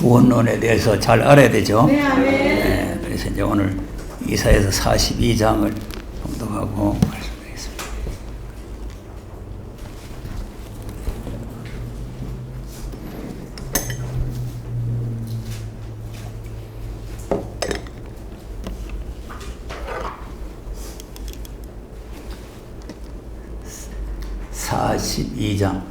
구원론에 대해서 잘 알아야 되죠. 네, 아멘. 네, 그래서 이제 오늘 이사야서 42장을 봉독하고 말씀드리겠습니다. (42장)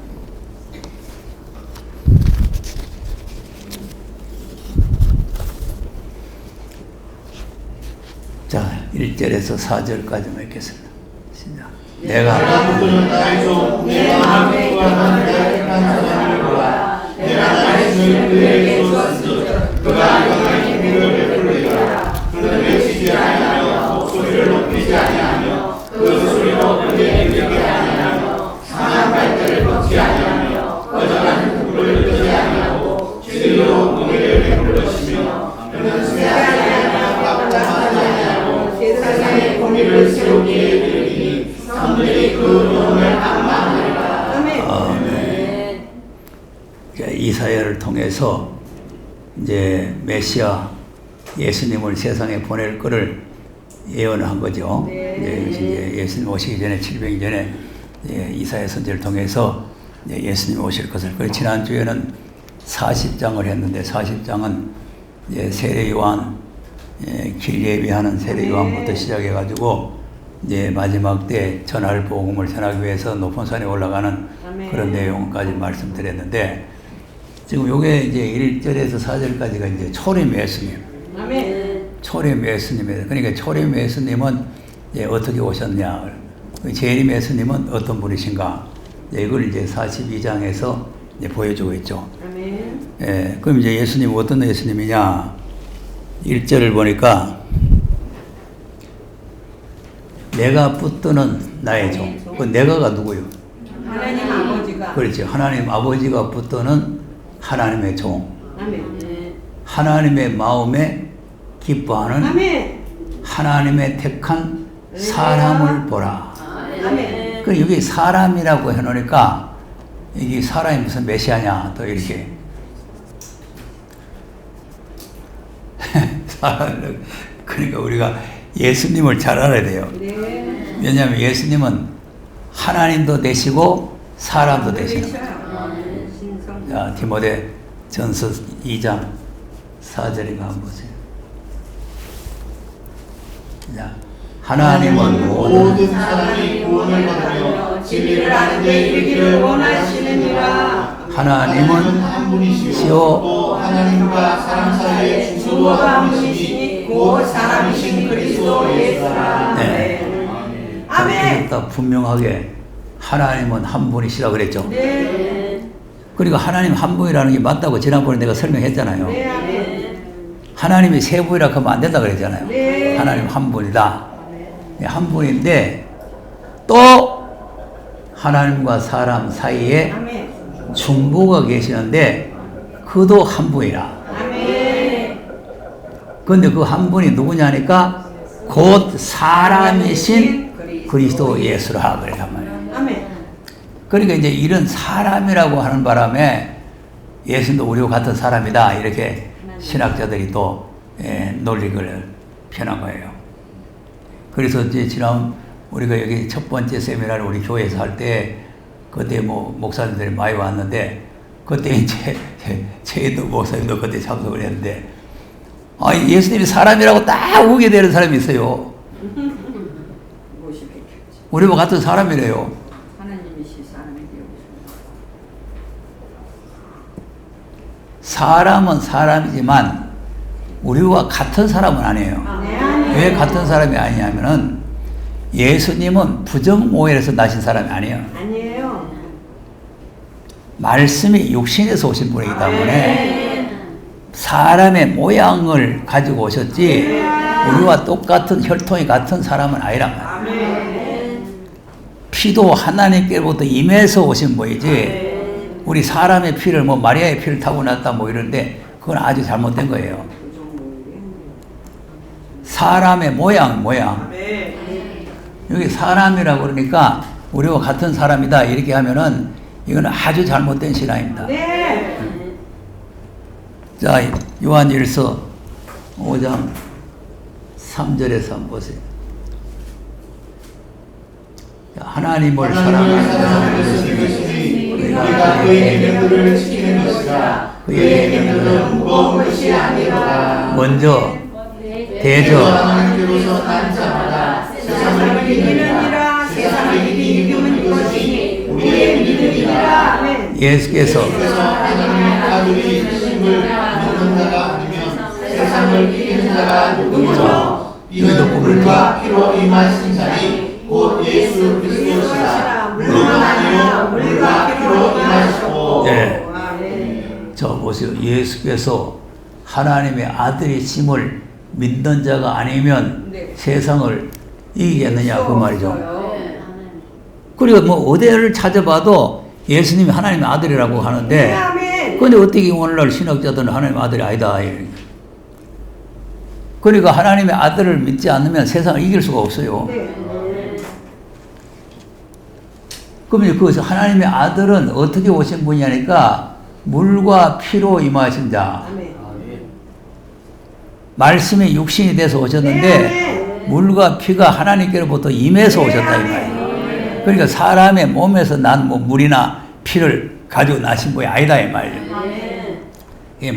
자, 1절에서 4절까지 읽겠습니다. 시작. 내가 누구는 나의 종, 내 마음에 구하는 나의 간사람을 보아. 내가 나의 죄를 그에게 주었으니 그가 영원히 그를 베풀리라. 그는 외치지 아니하며 목소리를 높이지 아니하며 그 소리로 그에게 이르게 아니하며 상한 발길을 걷지 아니하며 꺼져가는 불을 끄지 아니하고 진리로 공의를 베풀 것이며 그는 수혜하지 아니하며 깜짝하지 아니하고 세상에 공의를 세우기에 이르리니 사람들이 그 영을 악망하리라. 아멘. 이사야를 통해서 이제 메시아 예수님을 세상에 보낼 것을 예언한 거죠. 이제 예수님 오시기 전에 700년 전에 이사야 선지를 통해서 예수님 오실 것을. 그리고 지난주에는 40장을 했는데 40장은 세례 요한 길 예비하는 세례 요한부터 시작해가지고 이제 마지막 때 전할 복음을 전하기 위해서 높은 산에 올라가는 그런 내용까지 말씀드렸는데 지금 요게 이제 1절에서 4절까지가 이제 초림 예수님. 초림 예수님이에요. 그러니까 초림 예수님은 이제 어떻게 오셨냐. 재림 예수님은 어떤 분이신가. 이걸 이제 42장에서 이제 보여주고 있죠. 그럼 이제 예수님 어떤 예수님이냐. 1절을 보니까 내가 붙드는 나의 종. 그 내가가 누구요? 하나님 아버지가. 그렇죠. 하나님 아버지가 붙드는 하나님의 종. 아멘. 하나님의 마음에 기뻐하는 아멘. 하나님의 택한 사람을 보라. 아멘. 그 여기 사람이라고 해놓으니까 이게 사람이 무슨 메시아냐 또 이렇게 그러니까 우리가 예수님을 잘 알아야 돼요. 왜냐하면 예수님은 하나님도 되시고 사람도 되시는 거예요. 자, 디모데 전서 2장 4절인가 한번 보세요. 자, 하나님은 모든 사람이 구원을 받으며 진리를 아는 데 이르기를 원하시느니라. 하나님은 한 분이시요 시오 또 하나님과 사람 사이의 중보가 한 분이시니 곧 사람이신 그리스도 예수라. 네. 아멘. 딱 분명하게 하나님은 한 분이시라 그랬죠. 그리고 하나님 한 분이라는 게 맞다고 지난번에 내가 설명했잖아요. 하나님이 세 분이라 하면 안 된다 그랬잖아요. 하나님 한 분이다. 한 분인데 또 하나님과 사람 사이에 중보가 계시는데 그도 한 분이라. 그런데 그 한 분이 누구냐니까 곧 사람이신 그리스도 예수라 그랬단 말이에요. 그러니까 이제 이런 사람이라고 하는 바람에 예수님도 우리와 같은 사람이다 이렇게 신학자들이 또 논리를 펴는 거예요. 그래서 이제 지난 우리가 여기 첫 번째 세미나를 우리 교회에서 할 때 그때 뭐 목사님들이 많이 왔는데 그때 이제 제도 목사님도 그때 참석을 했는데 예수님이 사람이라고 딱 우게 되는 사람이 있어요. 우리와 같은 사람이래요. 사람은 사람이지만 우리와 같은 사람은 아니에요. 왜 같은 사람이 아니냐면은 예수님은 부정오해에서 나신 사람이 아니에요. 말씀이 육신에서 오신 분이기 때문에 사람의 모양을 가지고 오셨지 우리와 똑같은 혈통이 같은 사람은 아니란 말이에요. 피도 하나님께로부터 임해서 오신 분이지 우리 사람의 피를 뭐 마리아의 피를 타고 났다 뭐 이러는데 그건 아주 잘못된 거예요. 사람의 모양 여기 사람이라고 그러니까 우리와 같은 사람이다 이렇게 하면은 이건 아주 잘못된 신앙입니다. 자, 요한일서 5장 3절에서 한번 보세요. 하나님을 사랑하는 것이니 우리가 그의 계명들을 지키는 것이라. 그의 계명들은 무거운 것이 아니라 먼저 대저 하나님께로서 난 자마다 세상을 이기느니라. 세상을 이기는 것이니 우리의 믿음이라. 아멘. 예수께서 하나님의 아들이 주심을 믿는 자가 아니면 세상을 이기는 자가 누구냐? 이는 물과 피로 임하신 자니 곧 예수 그리스도시라. 물론 아니요 물과 피로 임하셨고. 네. 저 보세요. 예수께서 하나님의 아들이심을 믿는 자가 아니면 세상을 이기겠느냐 그 말이죠. 그리고 뭐 어디를 찾아봐도 예수님이 하나님의 아들이라고 하는데 근데 어떻게 오늘날 신학자들은 하나님의 아들이 아니다. 그러니까 하나님의 아들을 믿지 않으면 세상을 이길 수가 없어요. 그러면 그 하나님의 아들은 어떻게 오신 분이냐니까 물과 피로 임하신 자. 말씀이 육신이 돼서 오셨는데 물과 피가 하나님께로부터 임해서 오셨다 이 말이에요. 그러니까 사람의 몸에서 난 뭐 물이나 피를 가지고 나신 분이 아니다 이 말이에요.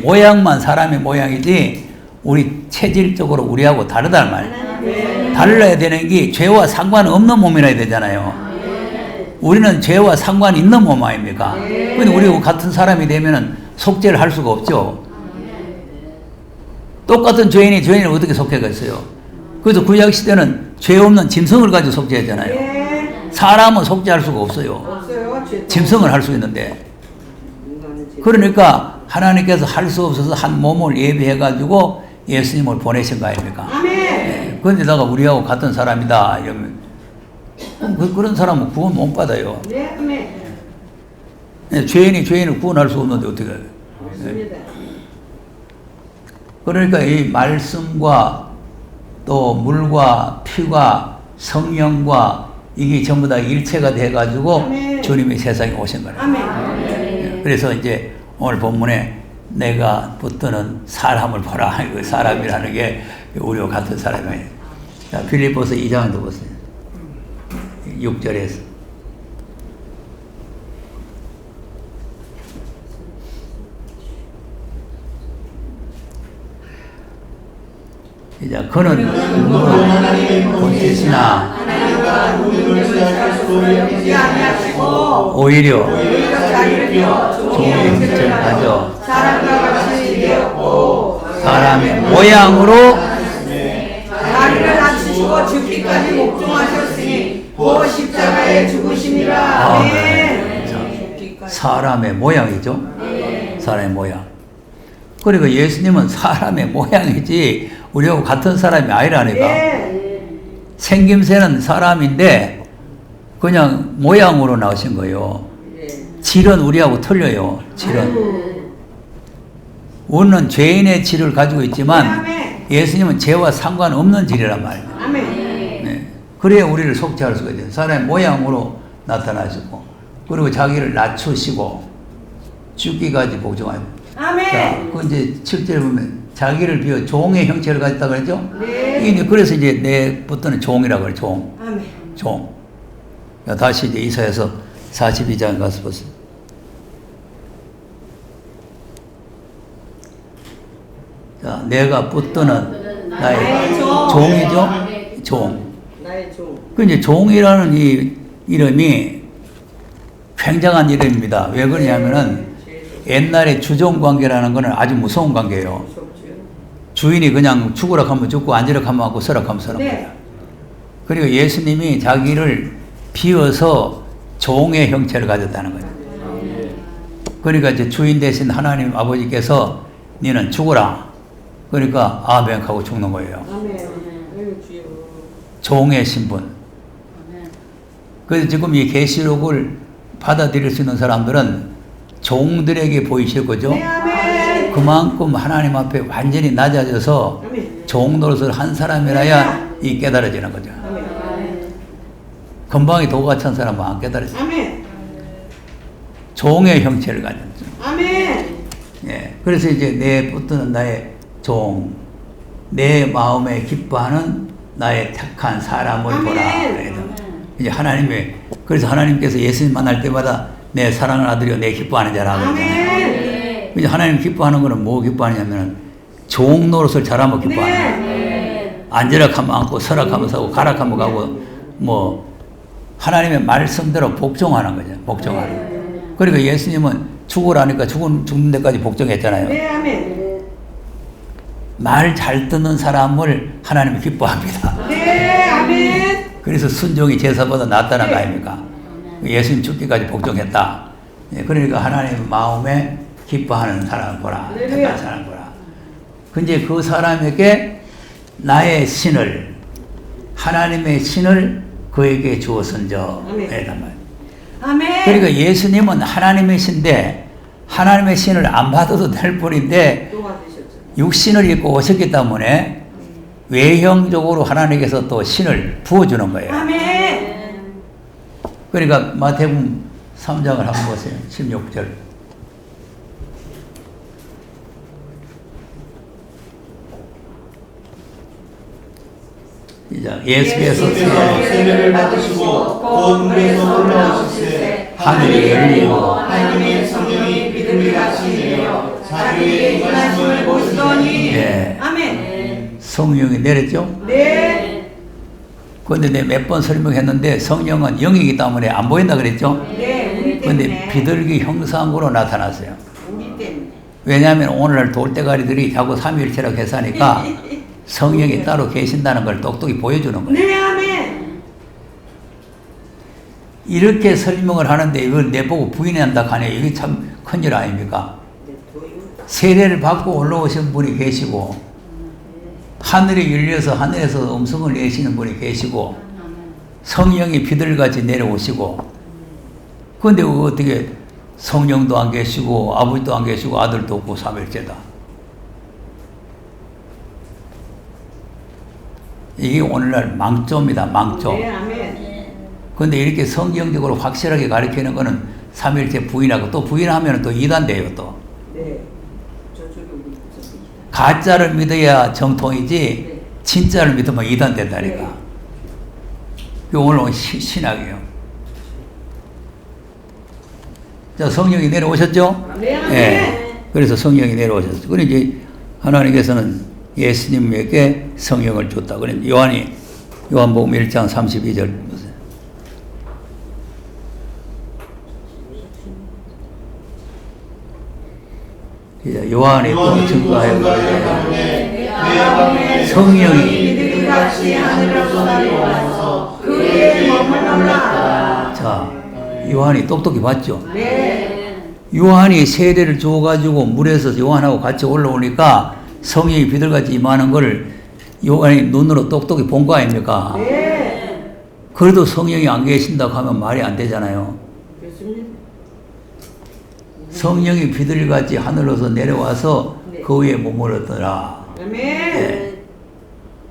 모양만 사람의 모양이지 우리 체질적으로 우리하고 다르단 말이에요. 달라야 되는 게 죄와 상관없는 몸이라야 되잖아요. 우리는 죄와 상관 있는 몸 아닙니까? 근데 우리하고 같은 사람이 되면은 속죄를 할 수가 없죠. 똑같은 죄인이 죄인을 어떻게 속죄하겠어요? 그래서 구약 시대는 죄 없는 짐승을 가지고 속죄했잖아요. 사람은 속죄할 수가 없어요. 짐승을 할 수 있는데. 그러니까 하나님께서 할 수 없어서 한 몸을 예비해 가지고 예수님을 보내신 거 아닙니까? 네. 그런데다가 우리하고 같은 사람이다 이러면 그런 사람은 구원 못 받아요. 네, 죄인이 죄인을 구원할 수 없는데 어떻게 해요? 네. 그러니까 이 말씀과 또 물과 피가 성령과 이게 전부 다 일체가 돼가지고 주님이 세상에 오신 거예요. 네. 그래서 이제 오늘 본문에 내가 붙드는 사람을 보라. 사람이라는 게 우리와 같은 사람이에요. 자, 빌립보서 2장도 보세요. 6절에서. 이제 그는 본뜻이나 오히려 종의 형체를 가져 사람의 모양으로 자기를 낮추시고 죽기까지 목종하셨으니 그 십자가에 죽으심이라. 아멘. 사람의 모양이죠. 사람의 모양. 그리고 예수님은 사람의 모양이지 우리하고 같은 사람이 아니라니까. 생김새는 사람인데 그냥 모양으로 나오신 거예요. 질은 우리하고 틀려요. 질은. 우리는 죄인의 질을 가지고 있지만 예수님은 죄와 상관없는 질이란 말이에요. 네. 그래야 우리를 속죄할 수가 있어요. 사람의 모양으로 나타나시고 그리고 자기를 낮추시고 죽기까지 복종하고. 자, 그 이제 7절에 보면 자기를 비워 종의 형체를 가졌다 그랬죠? 네. 그래서 이제 내부터는 종이라고 그래요. 종. 종. 자, 다시 이제 이사야서 42장 가서 보세요. 자, 내가 붙드는 나의 종이죠? 종. 그 이제 종이라는 이 이름이 굉장한 이름입니다. 왜 그러냐면은 옛날에 주종 관계라는 거는 아주 무서운 관계예요. 주인이 그냥 죽으라 하면 죽고 앉으라 하면 앉고 서라 하면 서라. 그리고 예수님이 자기를 비워서 종의 형체를 가졌다는 거예요. 그러니까 이제 주인 대신 하나님 아버지께서 너는 죽어라. 그러니까 아멘 하고 죽는 거예요. 종의 신분. 그래서 지금 이 계시록을 받아들일 수 있는 사람들은 종들에게 보이실 거죠. 그만큼 하나님 앞에 완전히 낮아져서 종노릇을 한 사람이라야 이 깨달아지는 거죠. 금방에 도가 찬 사람은 안 깨달아져요. 종의 형체를 가졌죠. 예. 그래서 이제 내 붙드는 나의 종, 내 마음에 기뻐하는 나의 택한 사람을 아멘. 보라. 이제 하나님의, 그래서 하나님께서 예수님 만날 때마다 내 사랑하는 아들이여 내 기뻐하는 자라고 그러잖아요. 아멘. 이제 하나님 기뻐하는 거는 뭐 기뻐하냐면은 종 노릇을 잘하면 기뻐하는 거예요. 네. 앉으락하면 앉고 서락하면 서고 가락하면 가고 뭐 하나님의 말씀대로 복종하는 거죠. 복종하는 거. 그러니까 예수님은 죽으라니까 죽는 데까지 복종했잖아요. 네, 아멘. 말 잘 듣는 사람을 하나님이 기뻐합니다. 네, 아멘. 그래서 순종이 제사보다 낫다는 거 네. 아닙니까? 예수님 죽기까지 복종했다. 예, 그러니까 하나님 마음에 기뻐하는 사람을 보라. 할렐루야. 택한 사람을 보라. 근데 그 사람에게 나의 신을, 하나님의 신을 그에게 주었은저. 아멘. 이란 말이에요. 아멘. 그러니까 예수님은 하나님의 신인데 하나님의 신을 안 받아도 될 뿐인데 또 받으셨죠. 육신을 입고 오셨기 때문에 외형적으로 하나님께서 또 신을 부어주는 거예요. 아멘. 그러니까 마태복음 3장을 한번 보세요. 16절. 시작. 예수께서 세례를 받으시고 곧 물에서 올라오시되 하늘이 열리고 하나님의 성령이 비둘기같이 내려 자기에게 임하심을 보시더니 예. 아멘. 성령이 내렸죠. 네. 그런데 내가 몇 번 설명했는데 성령은 영이기 때문에 안 보인다 그랬죠. 네, 우리 그런데 때문에. 비둘기 형상으로 나타났어요. 우리 때문에. 왜냐하면 오늘날 돌대가리들이 자꾸 삼위일체라고 해서니까 성령이 따로 계신다는 걸 똑똑히 보여주는 거예요. 네, 아멘. 이렇게 설명을 하는데 이걸 내보고 부인한다 하네. 이게 참 큰일 아닙니까? 세례를 받고 올라오신 분이 계시고 하늘이 열려서 하늘에서 음성을 내시는 분이 계시고 성령이 비둘기같이 내려오시고 그런데 어떻게 성령도 안 계시고 아버지도 안 계시고 아들도 없고 삼일체다. 이게 오늘날 망조입니다. 망조. 네, 아멘. 그런데 이렇게 성경적으로 확실하게 가르치는 거는 삼일체 부인하고 또 부인하면 또 이단돼요. 또 네. 저쪽에 우리 저기. 가짜를 믿어야 정통이지 네. 진짜를 믿으면 이단된다니까. 네. 이거 오늘 신학이에요. 자, 성령이 내려오셨죠? 네, 아멘. 예. 그래서 성령이 내려오셨어요. 그래 이제 하나님께서는 예수님에게 성령을 줬다. 그래 요한복음 1장 32절 보세요. 이제 요한이 또 증거하여 성령이 비둘기같이 하늘에서 내려와서 그의 몸을 놀랐다. 자 요한이 똑똑히 봤죠. 네. 요한이 세례를 줘가지고 물에서 요한하고 같이 올라오니까 성령이 비둘기같이 임하는 걸 요한이 눈으로 똑똑히 본 거 아닙니까? 네. 그래도 성령이 안 계신다고 하면 말이 안 되잖아요. 그렇습니다. 성령이 비둘기같이 하늘로서 내려와서 네. 그 위에 머무르더라. 아멘. 예.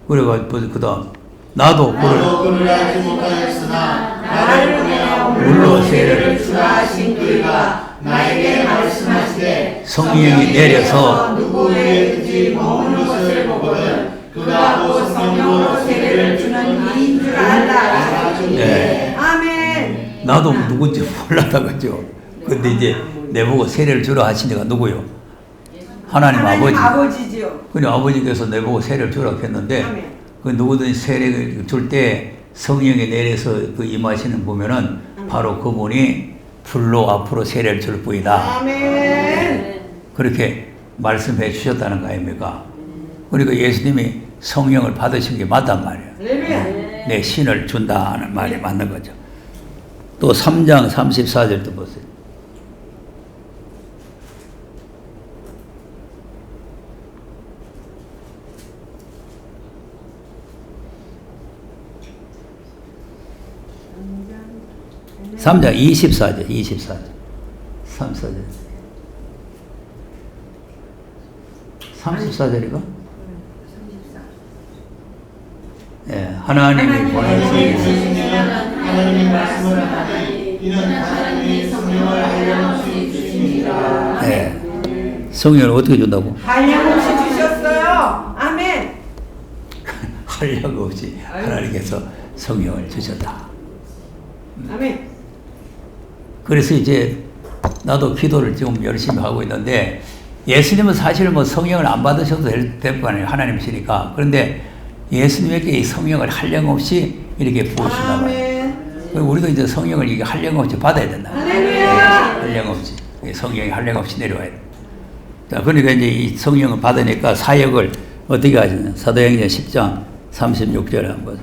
그래가지고 그 다음 나도 나도 그를 그를 알지 못하였으나 나를 보내어 물로 세례를 주라 하신 그가 나에게 말씀하시되 성령이 내려서 누구에든지 머무는 것을 보거든 그가 곧 성령으로 세례를 주는 이인 줄 알라. 네. 아멘. 나도 누군지 몰랐다 그죠. 근데 이제 내보고 세례를 주라 하신 데가 누구요? 하나님 아버지. 아버지지요. 그래 아버지께서 내보고 세례를 주라 했는데 아멘. 그 누구든지 세례를 줄 때 성령이 내려서 그 임하시는 보면은 바로 그분이 불로 앞으로 세례를 줄 뿐이다. 아멘. 그렇게 말씀해 주셨다는 거 아닙니까? 그러니까 예수님이 성령을 받으신 게 맞단 말이에요. 할렐루야. 내 신을 준다는 말이 맞는 거죠. 또 3장 34절도 보세요. 삼장 24절, 24절. 34절. 34절이가? 예, 하나님이 보내신 하나님의 말씀을 하니 이는 하나님이 성령을 하려는 주님이라. 예, 성령을 어떻게 준다고? 한량 없이 주셨어요. 아멘. 한량 없이 하나님께서 성령을 주셨다. 아멘. 그래서 이제 나도 기도를 지금 열심히 하고 있는데 예수님은 사실 뭐 성령을 안 받으셔도 될 거 아니에요. 하나님이시니까. 그런데 예수님에게 이 성령을 한량 없이 이렇게 부어주신다 말이에요. 우리도 이제 성령을 이게 한량 없이 받아야 된다. 할렐루야. 한량 없이. 성령이 한량 없이 내려와야 돼. 자, 그러니까 이제 이 성령을 받으니까 사역을 어떻게 하시냐. 사도행전 10장 36절에 한번.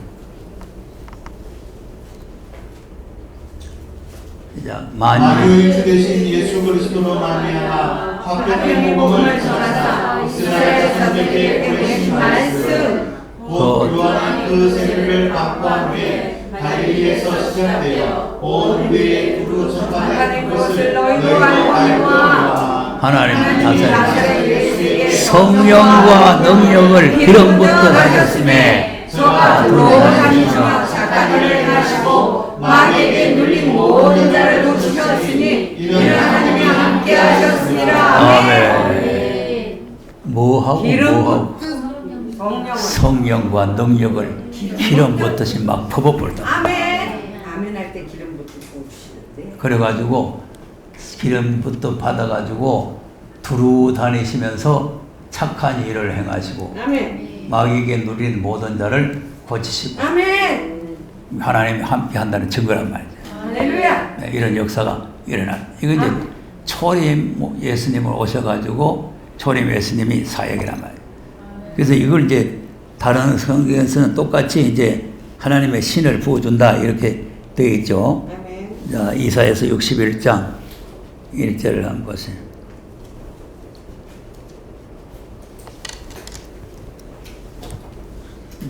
자, 만유의 주 되신 예수 그리스도로 말미암아 화평의 복음을 전하사 이스라엘 자손들에게 보내신 말씀 곧 요한이 그 세례를 받고 한 후에 갈릴리에서 시작되어 온 무리에 두루 전파된 것을 너희도 알거니와 하나님 나사렛 예수의 성령과 능력을 기름부터 하셨음에 저가 들어오시며 작가들을 행하시고 마귀에게 눌린 모든 자를 놓치셨으니 이는 하나님이 함께 하셨으니라. 아멘. 뭐하고 뭐하고 성령과 능력을 기름부터시 막 퍼붓불다. 아멘. 아멘 할 때 기름부터 부으시는데. 그래가지고 기름부터 받아가지고 두루 다니시면서 착한 일을 행하시고 아멘. 마귀에게 누린 모든 자를 고치시고 아멘. 하나님이 함께 한다는 증거란 말이죠. 할렐루야. 네, 이런 역사가 일어나. 이거 이제 초림 예수님을 오셔가지고 초림 예수님이 사역이란 말이에요. 그래서 이걸 이제 다른 성경에서는 똑같이 이제 하나님의 신을 부어준다 이렇게 되어 있죠. 아멘. 자, 이사야서 61장 1절을 한번 보세요.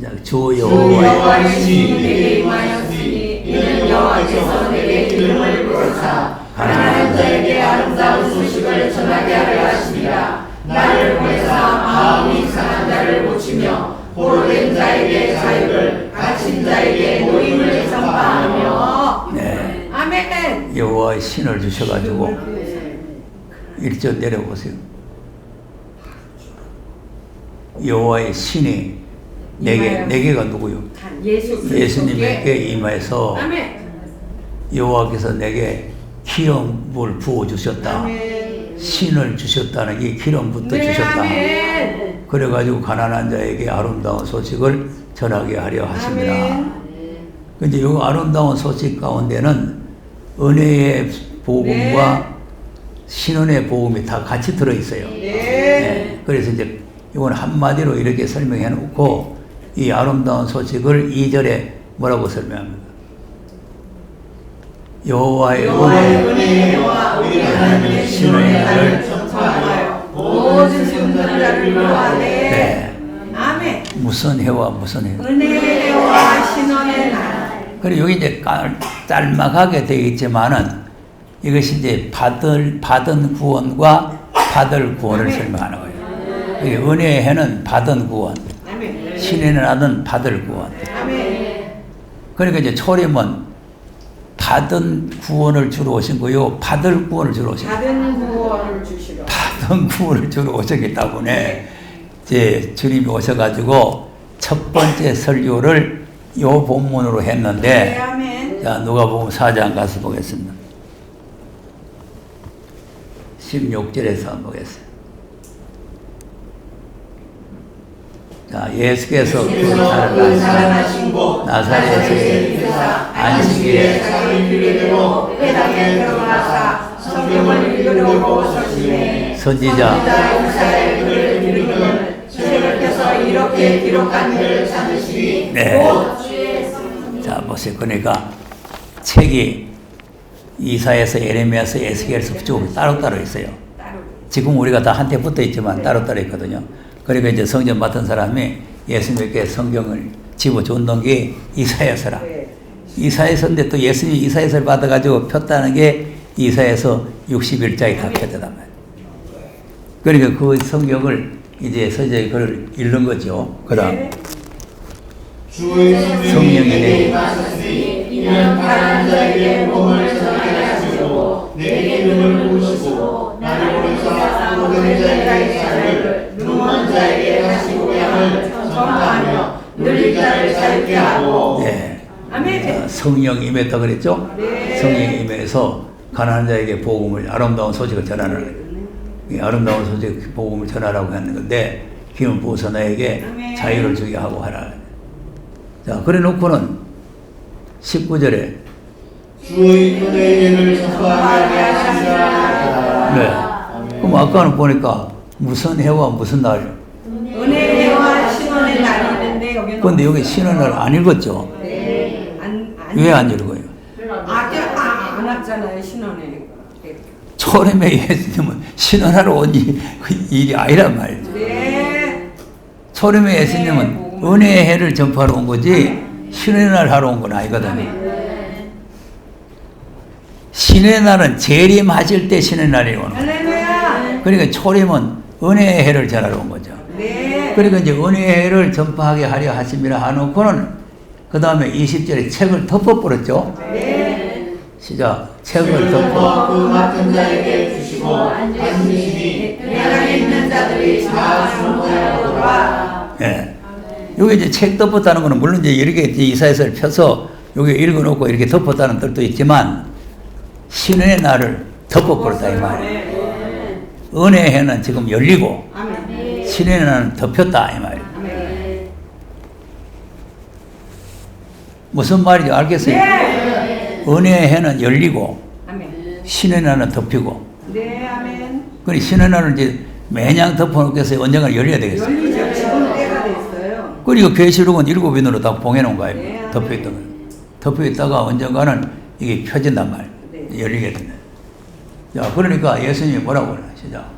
자, 주 여호와의 신이 내게 임하였으니 이는 여호와께서 내게 기름을 부으사 가난한 자에게 아름다운 소식을 전하게 하려 하십니다. 나를 보내사 마음이 상한 자를 고치며 포로된 자에게 자유를 갇힌 자에게 모임을 선포하며. 네. 아멘. 여호와의 신을 주셔가지고 1절 내려보세요. 여호와의 신이 네개가 누구요? 예수님에게 임해서 아멘. 여호와께서 내게 기름을 부어 주셨다. 아멘. 신을 주셨다는 이 기름부터 네, 주셨다. 아멘. 그래가지고 가난한 자에게 아름다운 소식을 전하게 하려 하십니다. 아멘. 근데 이 아름다운 소식 가운데는 은혜의 복음과 신원의 복음이 다 같이 들어있어요. 네. 그래서 이제 이건 한마디로 이렇게 설명해 놓고 이 아름다운 소식을 2절에 뭐라고 설명합니까? 여호와의 은혜와 우리 하나님의 신원의 날을 전파하여 모든 순전자를 위하네. 네. 아멘. 무슨 해와 무슨 해? 은혜와 신원의 날. 그리고 여기 이제 짤막하게 되어 있지만은 이것이 이제 받은 구원과 받을 구원을 설명하는 거예요. 은혜의 해는 받은 구원, 아멘. 신의 날은 받을 구원. 아멘. 그러니까 이제 초림은 받은 구원을 주러 오신 거요, 받을 구원을 주러 오신 거예요. 받은 구원을 주시러. 받은 구원을 주러 오셨기 때문에 이제 주님이 오셔가지고 첫 번째 설교를 요 본문으로 네, 했는데, 아멘. 자, 누가복음 4장 가서 보겠습니다. 16절에서 한번 보겠습니다. 자, 예수께서 그 살아나신 곳 나사렛에서 안식일에 자기 규례대로 회당에 들어가사 성경을 읽으려고 서시네. 선지자 이사야의 글을 들으면 책을 펴서 이렇게 기록한 글을 찾으시니 네. 곧 자, 보세요. 그러니까 책이 이사야서 에레미야서 에스겔서 쭉 따로따로 있어요. 지금 우리가 다 한테 붙어 있지만 따로따로 있거든요. 그러니까 이제 성전 맡은 사람이 예수님께 성경을 집어줬는 게 이사야서라. 이사야서인데 또 예수님이 이사야서를 받아가지고 폈다는 게 이사야서 61장이 다 폈단 말이에요. 그러니까 그 성경을 이제 서재에 그걸 읽는 거죠. 그 다음 주의 성령이 내게 임하셨으니 이는 가난한 자에게 복음을 전하게 하시고 내게 기름을 부으시고 나를 보내사 들은 자에게 자유를, 눈먼 자에게 다시 보게 함을 전파하며 눌린 자를 자유케 하고. 예. 아멘. 성령 임했다 그랬죠? 네. 성령 임해서 가난한 자에게 복음을, 아름다운 소식을 전하는, 이 아름다운 소식 복음을 전하라고 하는 건데, 기름 부어서 너에게 아멘. 자유를 주게 하고 하라. 자, 그래 놓고는 19절에 주의 은혜를 전파하게 하시리라. 네. 그럼 아까는 보니까 무슨 해와 무슨 날? 은혜와 신원의 날이 있는데 여기는 근데 여기 신의 날 안 읽었죠? 네. 왜 안 읽어요? 안 왔잖아요, 신원에. 초림의 예수님은 신의 날 온 일이 아니란 말이죠. 네. 초림의 예수님은 은혜의 해를 전파하러 온 거지 신의 날 하러 온 건 아니거든요. 신의 날은 재림하실 때 신의 날이 오는 거예요. 할렐루야. 그러니까 초림은 은혜의 해를 전하러 온 거죠. 네. 그러니까 이제 은혜의 해를 전파하게 하려 하심이라 하놓고는 그 다음에 20절에 책을 덮어버렸죠. 네. 시작. 책을 덮어. 그 맡은 자에게 주시고 앉으시니 대강에 있는 자들이 다 순종하도록. 예. 여기 이제 책 덮었다는 거는 물론 이제 이렇게 이사야서를 펴서 여기 읽어놓고 이렇게 덮었다는 뜻도 있지만 신의 날을 덮어버렸다 이 말이에요. 은혜의 해는 지금 열리고 아멘. 신의 날은 덮였다 이 말이에요. 아멘. 무슨 말인지 알겠어요? 네. 은혜의 해는 열리고 아멘. 신의 날은 덮이고. 네, 아멘. 그러니 신의 날은 이제 매냥 덮어놓겠어요. 언젠가 열려야 되겠어요. 열리죠. 지금 때가 됐어요. 그리고 계시록은 7인으로 다 봉해놓은 거 네. 아닙니까? 덮여있던 거. 덮여있다가 언젠가는 이게 펴진단 말이에요. 네. 열리게 된다. 자, 그러니까 예수님이 뭐라고 하나? 시작.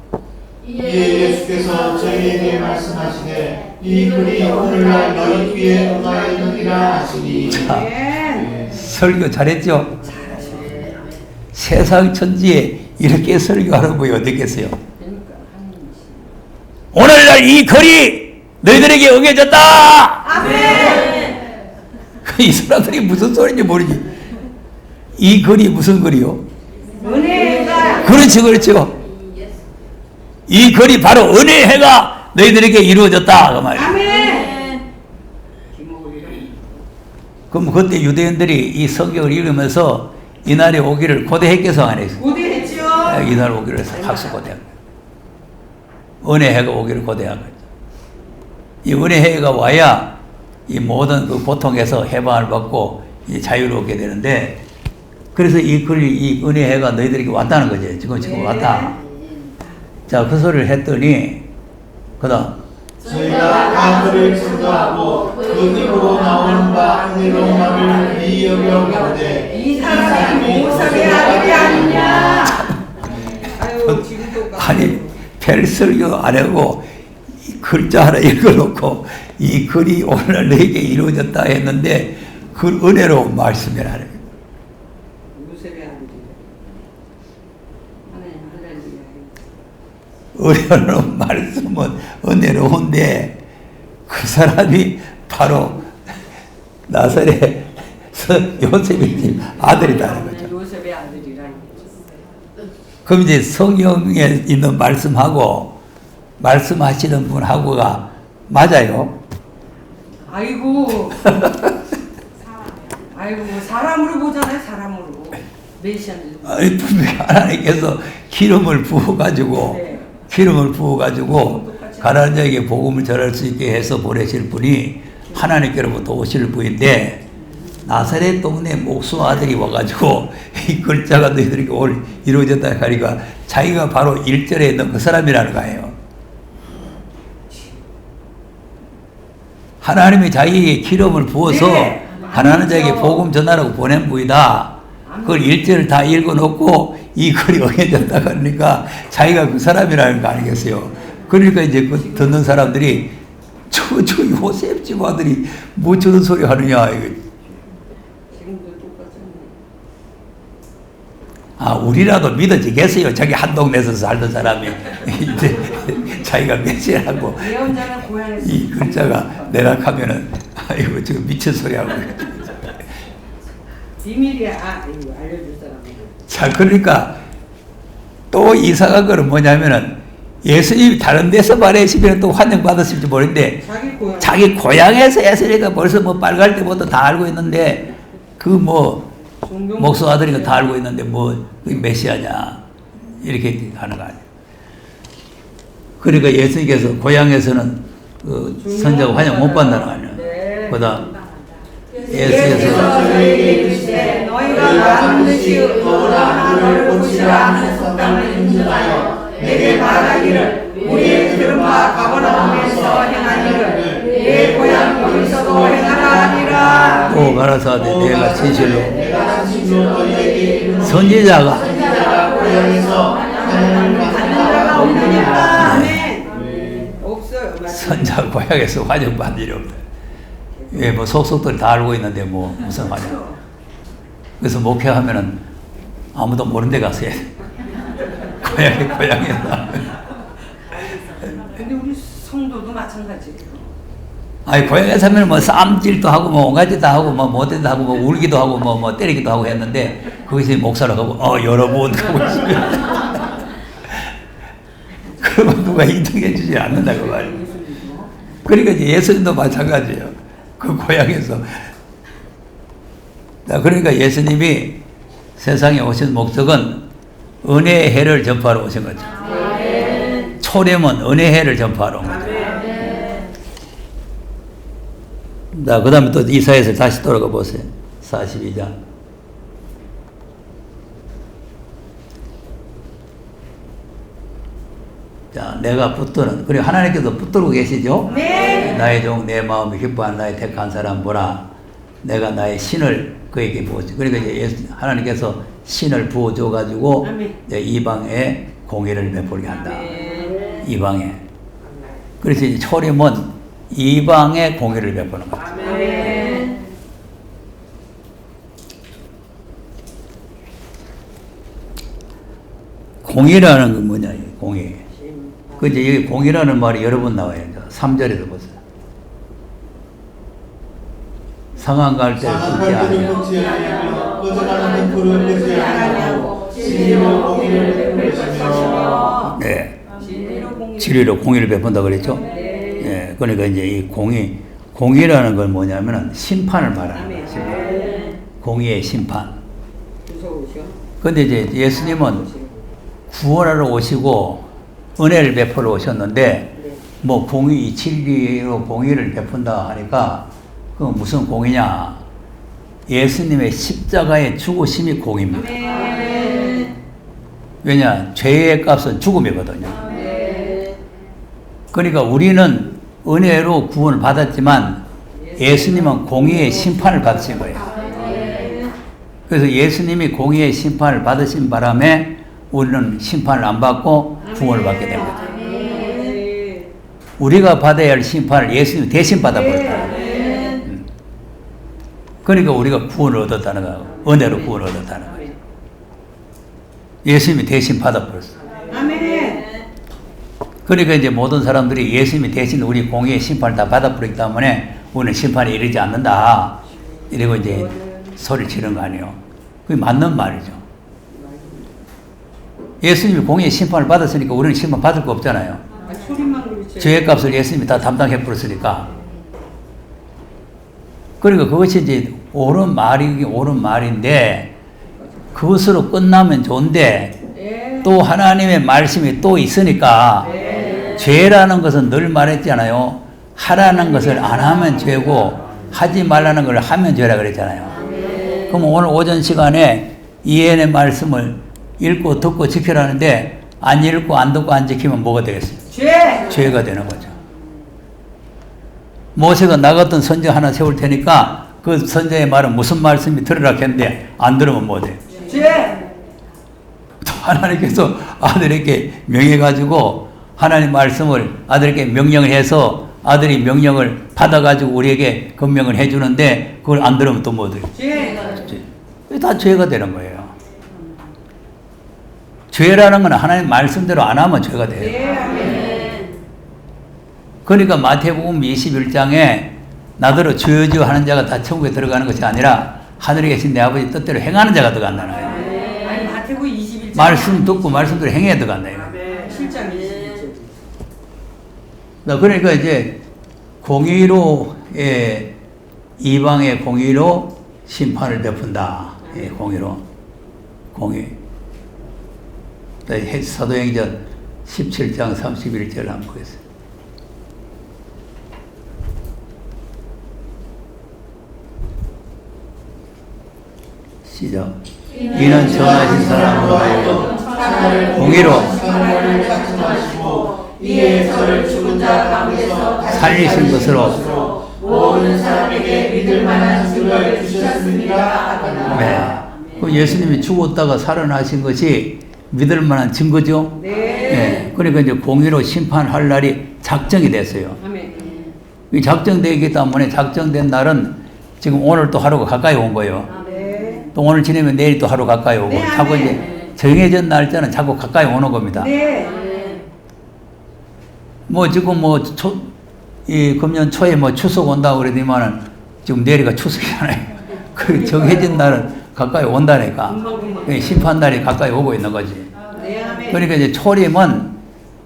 이에 예수께서 저희에게 말씀하시되 이 글이 오늘날 너희 귀에 응하였느니라 하시니. 자, 네. 설교 잘했죠? 세상 천지에 이렇게 설교하는 분이 어디 있겠어요? 오늘날 이 글이 너희들에게 응해졌다! 아멘. 이 사람들이 무슨 소리인지 모르지. 이 글이 무슨 글이요? 은혜가 그렇지, 그렇죠. 이 글이 바로 은혜의 해가 너희들에게 이루어졌다. 그 말이에요. 아멘. 그럼 그때 유대인들이 이 성경을 읽으면서 이날이 오기를 고대했겠어, 안 했어? 고대했죠. 이날 오기를 학수 고대한 거예요. 은혜의 해가 오기를 고대한 거죠. 이 은혜의 해가 와야 이 모든 그 고통에서 해방을 받고 이 자유를 얻게 되는데, 그래서 이 글이, 이 은혜의 해가 너희들에게 왔다는 거죠. 지금 왔다. 자, 그 소리를 했더니, 그 다음, 저희가 다 그를 증거하고 그 입으로 나오는 바 은혜로운 말을 이 여겨보되 이 사람이 모세의 아들이 아니냐. 아유, 지금도 아니, 별 설교 안 하고, 이 글자 하나 읽어놓고, 이 글이 오늘 너에게 이루어졌다 했는데, 그 은혜로운 말씀이라는 거예요. 모세의 아들이. 할렐루야. 은혜로운 말씀은 은혜로운데 그 사람이 바로 나사렛 요셉의 아들이라는 거죠. 요셉의 아들이라는 거죠. 그럼 이제 성경에 있는 말씀하고 말씀하시는 분하고가 맞아요. 아이고. 아이고, 사람으로 보잖아요, 사람으로. 메시아는. 아니, 분명히 하나님께서 기름을 부어가지고 네. 기름을 부어가지고 가난한 자에게 복음을 전할 수 있게 해서 보내실 분이 하나님께로부터 오실 분인데, 나사렛 동네 목수 아들이 와가지고 이 글자가 너희들에게 오늘 이루어졌다 하니까 자기가 바로 1절에 있는 그 사람이라는 거예요. 하나님이 자기에게 기름을 부어서 네. 가난한 자에게 복음 전하라고 보낸 분이다. 그걸 1절을 다 읽어놓고 이 글이 응해졌다 그러니까 자기가 그 사람이라는 거 아니겠어요. 그러니까 이제 그 듣는 사람들이 저 요셉 집 아들이 뭐 저런 소리 하느냐. 이거. 지금도 똑같잖아요. 아, 우리라도 믿어지겠어요. 자기 한 동네에서 살던 사람이 이제 자기가 메시아라고 예언자는 고향에서. 이 글자가 내락하면은 아이고 지금 미친 소리 하고. 비밀이야. 아, 이거 알려줄 사람. 자, 그러니까 또 이상한 거는 뭐냐면은 예수님이 다른 데서 말했으면 또 환영받았을지 모르는데 자기 고향에서 했으니까 벌써 뭐 빨갈 때부터 다 알고 있는데 그 뭐 목수 아들이가 다 알고 있는데 뭐 그게 메시아냐 이렇게 하는 거 아니에요. 그러니까 예수님께서 고향에서는 그 선자가 환영 못 받는다는 거 아니에요. 그다음 예수께서 저희에게 이르시되 너희가 반드시 너나 너를 고치라 하는 속담을 인증하여 내게 말하기를 우리의 들음과 가버나움에서 행한 일을 내 고향 거기서도 행하라 하니라. 또 가라사대 내가 진실로 너희에게 이르노니 선지자가 고향에서 받는 자가 없느니라. 아멘. 없어요. 선자 고향에서 환영받는 일이 없다. 예, 뭐 속속들 다 알고 있는데 뭐 무슨 환영. 그래서 목회하면은 아무도 모르는 데 가서 해. 고향에서. 근데 우리 성도도 마찬가지예요. 아니 고향에서 하면 뭐 쌈질도 하고 뭐 온가지도 하고 뭐 못해도 하고 뭐 울기도 하고 뭐 때리기도 하고 했는데 거기서 목사라고 하고 여러분 하고 있으면 그러면 누가 인정해 주지 않는다고 말이에요. 그러니까 이제 예수님도 마찬가지예요. 그 고향에서. 그러니까 예수님이 세상에 오신 목적은 은혜의 해를 전파하러 오신 거죠. 초림은 은혜의 해를 전파하러 온 거죠. 자, 그 다음에 또 이사야서 다시 돌아가 보세요. 42장. 자, 내가 붙드는, 그리고 하나님께서 붙들고 계시죠? 네. 나의 종, 내 마음이 기뻐한 나의 택한 사람 보라. 내가 나의 신을 그에게 부어줘. 그러니까 이제 하나님께서 신을 부어줘가지고 이방에 공의를 베풀게 한다. 이방에. 그래서 이제 초림은 이방에 공의를 베푸는 거죠. 아멘. 공의라는 건 뭐냐, 공의. 그 이제 여기 공의라는 말이 여러 번 나와요. 3절에도 보세요. 상한 갈 때 끊지 아니하고 끊지 아니하며 꺼져가는 불을 끄지 아니하고 진리로 공의를 베풀 것이며. 네. 진리로 공의를 베푼다 그랬죠? 예, 그러니까 이제 이 공의라는 건 뭐냐면은 심판을 말하는 거예요. 심판. 공의의 심판. 근데 이제 예수님은 구원하러 오시고 은혜를 베풀어 오셨는데 뭐 공의, 진리로 공의를 베푼다 하니까 그 무슨 공의냐? 예수님의 십자가의 죽으심이 공의입니다. 왜냐? 죄의 값은 죽음이거든요. 그러니까 우리는 은혜로 구원을 받았지만 예수님은 공의의 심판을 받으신 거예요. 그래서 예수님이 공의의 심판을 받으신 바람에 우리는 심판을 안 받고 구원을 받게 된 거죠. 우리가 받아야 할 심판을 예수님이 대신 받아버렸다. 그러니까 우리가 구원을 얻었다는 거예요. 은혜로 구원을 얻었다는 거예요. 예수님이 대신 받아버렸어요. 그러니까 이제 모든 사람들이 예수님이 대신 우리 공의의 심판을 다 받아버렸기 때문에 우리는 심판에 이르지 않는다. 이러고 이제 소리를 치는 거 아니에요. 그게 맞는 말이죠. 예수님이 공의의 심판을 받았으니까 우리는 심판 받을 거 없잖아요. 죄의 값을 예수님이 다 담당해 버렸으니까. 그러니까 그것이 이제 옳은 말인데 그것으로 끝나면 좋은데 또 하나님의 말씀이 또 있으니까 죄라는 것은 늘 말했잖아요. 하라는 것을 안 하면 죄고 하지 말라는 걸 하면 죄라 그랬잖아요. 그럼 오늘 오전 시간에 이해의 말씀을 읽고 듣고 지키라는데 안 읽고 안 듣고 안 지키면 뭐가 되겠어요? 죄가 되는 거죠. 모세가 나 같은 선지 하나 세울 테니까 그 선지의 말은 무슨 말씀이 들으라 했는데 안 들으면 뭐 돼? 또 하나님께서 아들에게 명해가지고 하나님 말씀을 아들에게 명령을 해서 아들이 명령을 받아가지고 우리에게 금명을 해주는데 그걸 안 들으면 또 뭐 돼요? 다 죄가 되는 거예요. 죄라는 건 하나님 말씀대로 안 하면 죄가 돼요. 그러니까 마태복음 21장에 나더러 주여주여 하는 자가 다 천국에 들어가는 것이 아니라 하늘에 계신 내 아버지 뜻대로 행하는 자가 들어간다는 거예요. 아니 마태복음 21장 말씀 듣고 말씀대로 행해야 들어간다. 7장 21절. 그러니까 이제 공의로 이방의 공의로 심판을 베푼다. 공의로 공의. 사도행전 17장 31절 한번 보겠습니다. 시작. 이는 전하신 사람으로 하여금 공의로 이에 저를 죽은 자 가운데서 다시 살리신 것으로 모든 사람에게 믿을 만한 증거를 주셨습니다 하거나. 네. 그 예수님이 죽었다가 살아나신 것이 믿을 만한 증거죠. 네. 그러니까 이제 공의로 심판할 날이 작정이 됐어요. 아멘. 이 작정되기 때문에 작정된 날은 지금 오늘 또 하루가 가까이 온 거예요. 네. 또 오늘 지내면 내일 또 하루 가까이 오고 네, 자꾸 아멘. 이제 정해진 날짜는 자꾸 가까이 오는 겁니다. 네. 뭐 지금 이 금년 초에 뭐 추석 온다고 그러더니만은 지금 내일가 추석이잖아요. 그 정해진 날은 가까이 온다니까. 그 심판 날이 가까이 오고 있는 거지. 네, 아멘. 그러니까 이제 초림은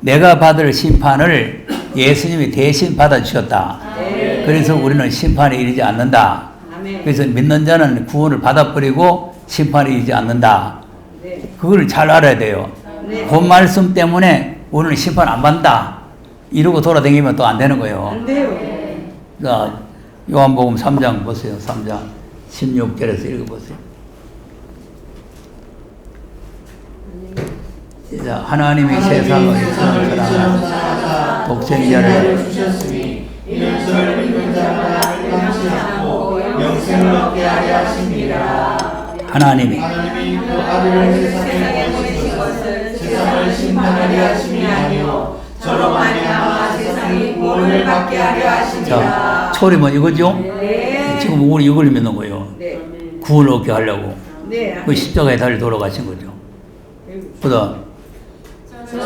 내가 받을 심판을 예수님이 대신 받아주셨다. 네. 그래서 우리는 심판에 이르지 않는다. 아멘. 그래서 믿는 자는 구원을 받아버리고 심판에 이르지 않는다. 네. 그걸 잘 알아야 돼요. 네. 그 말씀 때문에 우리는 심판 안 받는다. 이러고 돌아다니면 또 안 되는 거예요. 안 돼요. 자, 요한복음 3장 보세요. 3장 16절에서 읽어보세요. 자, 하나님이 세상을 사랑하사 독생자를 주셨으니 이는 저를 믿는 자마다 멸망치 않고 영생을 얻게 하려 하십니다. 하나님이 하나님이 그 아들을 세상에 보내신 것은 세상을 심판하려 하심이 아니요 저로 말미암아 세상이 구원을 받게 하려 하십니다. 자, 초림은 이거죠? 네. 지금 우리 이걸 믿는 거예요. 네. 구원을 얻게 하려고. 네. 그 십자가에 달려 돌아가신 거죠. 그다음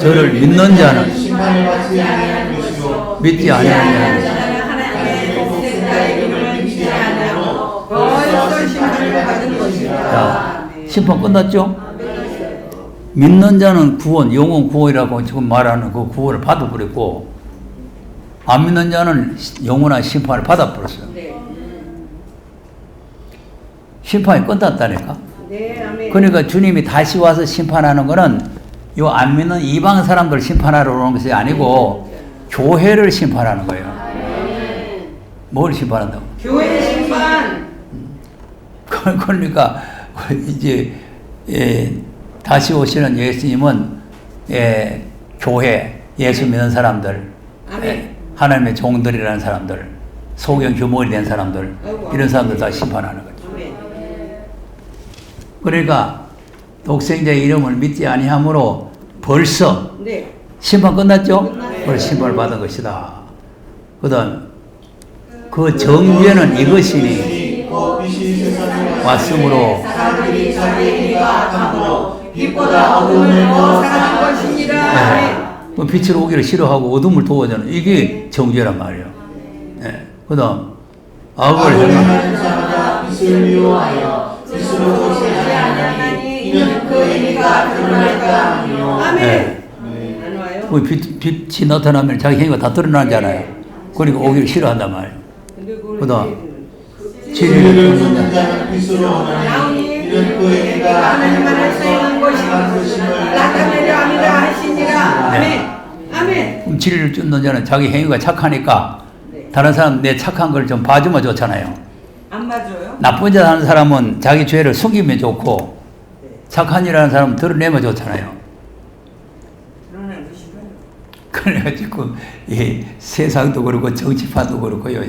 저를 믿는 자는 심판을 받지 아니할 것이요 믿지 아니하는 자는 하나님의 독생자의 이름을 믿지 아니하고 벌써 심판을 받은 것이다. 자, 심판 끝났죠? 믿는 자는 구원, 영원 구원이라고 지금 말하는 그 구원을 받아버렸고, 안 믿는 자는 영원한 심판을 받아버렸어요. 네. 심판이 끝났다니까. 네, 아멘. 그러니까 주님이 다시 와서 심판하는 거는 요 안 믿는 이방 사람들 심판하러 오는 것이 아니고 교회를 심판하는 거예요. 뭘 심판한다고? 교회 심판. 그러니까 이제 다시 오시는 예수님은 교회, 예수 믿는 사람들, 아멘. 하나님의 종들이라는 사람들, 소경 규모이 된 사람들, 이런 사람들 다 심판하는 거죠. 아멘. 그러니까 독생자의 이름을 믿지 아니함으로 벌써 네. 심판 끝났죠? 끝났어요. 벌써 심판을 받은 것이다. 그다음 그 정죄는 이것이니 곧 빛이 세상에 왔으므로 사람들이 자기의 일과 악함으로 빛보다 어둠을 더 사랑한 것입니다. 아멘. 그 빛을 오기를 싫어하고 어둠을 도와주는 이게 정죄란 말이에요. 그다음 악을 행하는 행하는 자마다 빛을 미워하여 빛으로 도시지 아니하니 이는 그 행위가 드러날까 하니요. 아멘. 네. 안 와요? 그 빛이 나타나면 자기 행위가 다 드러나잖아요. 그러니까 오기를 싫어한단 말이에요. 근데 그걸 그다음 진리를 진리를 듣는 자는 빛으로 오나니 이는 그 행위가 하나님만을 사용한 것임을 나타내려 합니다 하시니라. 아멘. 아멘. 그럼 진리를 쫓는 자는 자기 행위가 착하니까 네. 다른 사람 내 착한 걸 좀 봐주면 좋잖아요. 안 맞아요? 나쁜 짓 하는 사람은 자기 죄를 숨기면 좋고 착한 일 하는 사람은 드러내면 좋잖아요. 드러나고 싶어요. 그래가지고 이 세상도 그렇고 정치판도 그렇고요.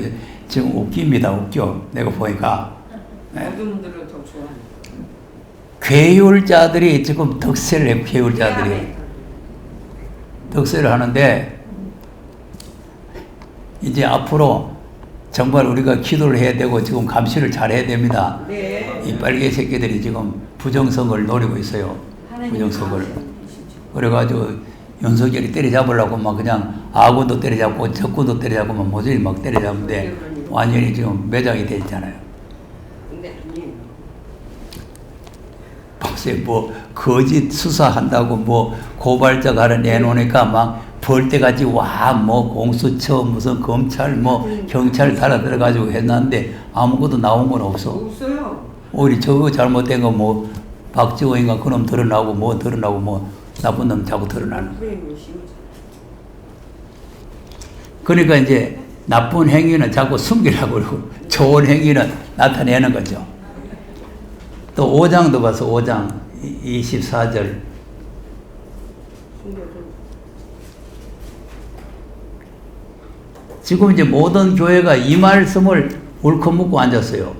지금 웃깁니다. 웃겨. 내가 보니까 모든 분들을 더 좋아하는. 괴율자들이 지금 덕세를 해요. 괴율자들이 덕세를 하는데 이제 앞으로 정말 우리가 기도를 해야 되고 지금 감시를 잘 해야 됩니다. 네. 이 빨개 새끼들이 지금 부정선거를 노리고 있어요. 부정선거를. 그래가지고 윤석열이 때려잡으려고 막 그냥 아군도 때려잡고 적군도 때려잡고 막 모조리 막 때려잡는데 완전히 지금 매장이 돼 있잖아요. 근데 아니에요. 보세요. 뭐 거짓 수사한다고 뭐 고발자 가려 내놓으니까 막 벌 때까지 와 뭐 공수처 무슨 검찰 뭐 경찰 달아들어 가지고 했는데 아무것도 나온 건 없어. 없어요. 오히려 저거 잘못된 거 뭐 박지원인가 그놈 드러나고 뭐 드러나고 뭐 나쁜 놈 자꾸 드러나는. 그러니까 이제 나쁜 행위는 자꾸 숨기려고 그러고 좋은 행위는 나타내는 거죠. 또 5장도 봐서 5장 24절. 지금 이제 모든 교회가 이 말씀을 울컥 묻고 앉았어요.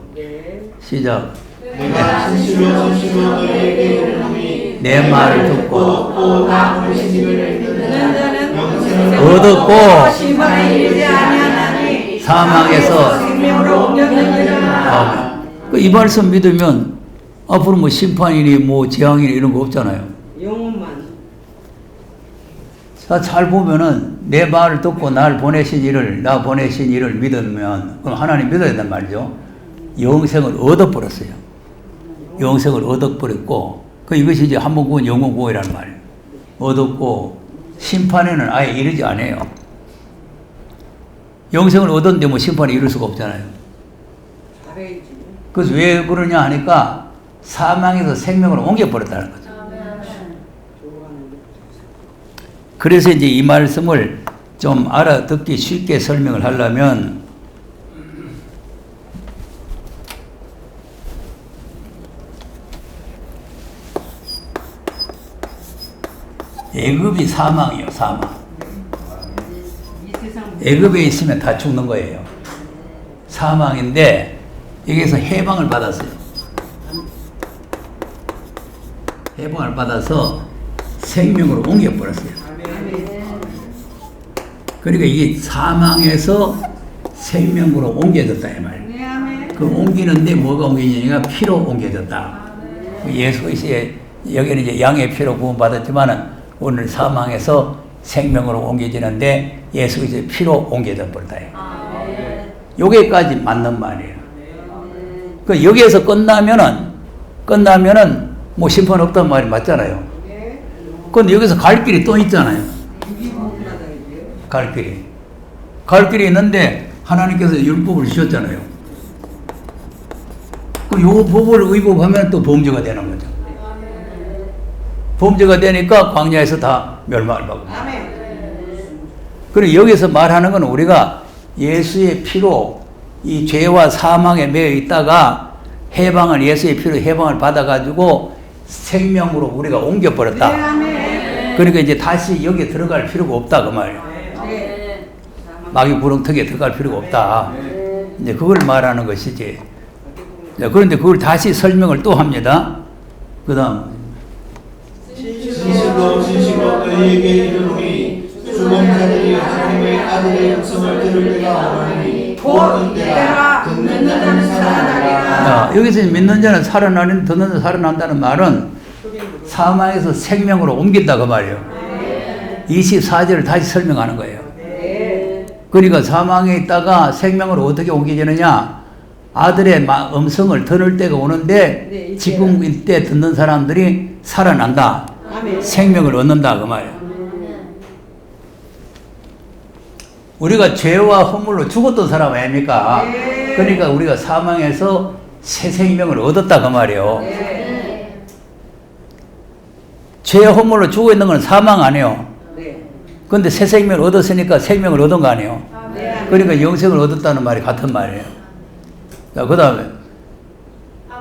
시작. 내가 진실로 너희에게 이르노니 내 말을 듣고 또나 보내신 이를 믿는 자는 영생을 얻었고 심판에 이르지 아니하나니 사망에서 생명으로 옮겼느니라. 아멘. 이 말씀 믿으면 앞으로 뭐 심판이니 뭐 재앙이니 이런 거 없잖아요. 영혼만. 자, 잘 보면은 내 말을 듣고 나 보내신 이를 믿으면 그럼 하나님 믿어야 된단 말이죠. 영생을 얻어버렸어요. 영생을 얻어버렸고 이것이 이제 한번 구원 영원 구원이라는 말이에요. 얻었고 심판에는 아예 이르지 않아요. 영생을 얻었는데 뭐 심판에 이를 수가 없잖아요. 잘해야지. 그래서 왜 그러냐 하니까 사망에서 생명으로 옮겨버렸다는 거죠. 그래서 이제 이 말씀을 좀 알아듣기 쉽게 설명을 하려면 애굽이 사망이에요. 사망. 애굽에 있으면 다 죽는 거예요. 사망인데 여기서 해방을 받았어요. 해방을 받아서 생명으로 옮겨버렸어요. 그러니까 이게 사망에서 생명으로 옮겨졌다 이 말이에요. 그 옮기는데 뭐가 옮기냐니까 피로 옮겨졌다. 예수 그리스도의 여기는 이제 양의 피로 구원받았지만은 오늘 사망에서 생명으로 옮겨지는데 예수 그리스도의 피로 옮겨져 버렸다. 여기까지 맞는 말이에요. 그 여기에서 끝나면은 뭐 심판 없단 말이 맞잖아요. 근데 여기서 갈 길이 또 있잖아요. 갈 길이 있는데 하나님께서 율법을 주셨잖아요. 그 요 법을 의법하면 또 범죄가 되는 거죠. 범죄가 되니까 광야에서 다 멸망을 받고. 그리고 여기서 말하는 건 우리가 예수의 피로 이 죄와 사망에 매여 있다가 예수의 피로 해방을 받아가지고 생명으로 우리가 옮겨버렸다. 그러니까 이제 다시 여기에 들어갈 필요가 없다 그 말이에요. 마귀 구렁텅이에 들어갈 필요가 없다. 이제 그걸 말하는 것이지. 그런데 그걸 다시 설명을 또 합니다. 그 다음. 진실로 너희에게 이르노니 죽은 자들이 하나님의 아들의 음성을 들을 때가 오나니 곧 때가 듣는 자는 살아나리라. 여기서 믿는 자는 살아나는 듣는 자는 살아난다는 말은 사망에서 생명으로 옮긴다 그 말이에요. 24절을 다시 설명하는 거예요. 그러니까 사망에 있다가 생명으로 어떻게 옮겨지느냐? 아들의 음성을 들을 때가 오는데 지금 이때 듣는 사람들이 살아난다. 생명을 얻는다 그 말이에요. 우리가 죄와 허물로 죽었던 사람 아닙니까? 그러니까 우리가 사망에서 새 생명을 얻었다 그 말이에요. 죄와 허물로 죽어 있는 건 사망 아니에요. 근데 새 생명을 얻었으니까 생명을 얻은 거 아니에요. 그러니까 영생을 얻었다는 말이 같은 말이에요. 자, 그 다음에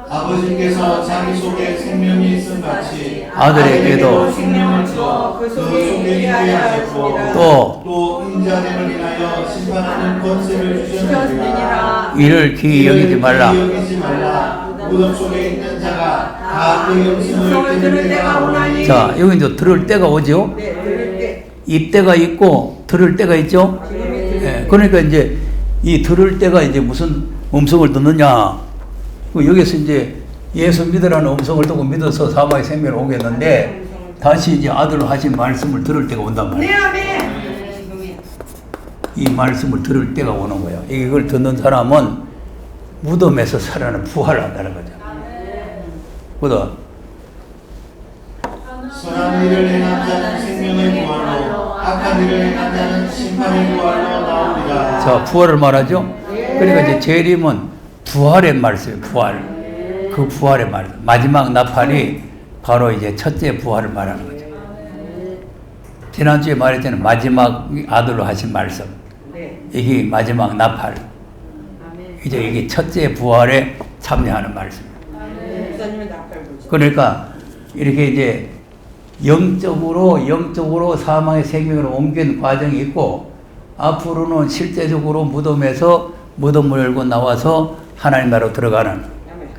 아버지께서 자기 속에 생명이 있음 같이 아들에게도 생명을 주어 그 속에 있게 하셨습니다. 또 인자됨을 인하여 심판하는 권세를 주셨느니라. 이를 귀히 여기지 말라. 무덤 속에 있는 자가 다 그 음성을 들을 때가 오나니. 자, 여기 이제 들을 때가 오죠. 이때가 있고 들을 때가 있죠. 그러니까 이제 이 들을 때가 이제 무슨 음성을 듣느냐. 여기서 이제 예수 믿으라는 음성을 듣고 믿어서 사망의 생명을 오겠는데 다시 이제 아들로 하신 말씀을 들을 때가 온단 말이에요. 이 말씀을 들을 때가 오는 거예요. 이걸 듣는 사람은 무덤에서 살아나는 부활을 한다는 거죠. 그다음 선한 일을 행한 자는 생명의 부활로 악한 일을 행한 자는 심판의 부활로 나옵니다. 자, 부활을 말하죠. 그러니까 이제 재림은 부활의 말씀이에요. 부활. 그 부활의 말. 마지막 나팔이 바로 이제 첫째 부활을 말하는 거죠. 지난주에 말했잖아요. 마지막 아들로 하신 말씀. 이게 마지막 나팔. 이제 이게 첫째 부활에 참여하는 말씀입니다. 그러니까 이렇게 이제 영적으로 사망의 생명으로 옮기는 과정이 있고, 앞으로는 실제적으로 무덤에서 무덤을 열고 나와서 하나님 나라로 들어가는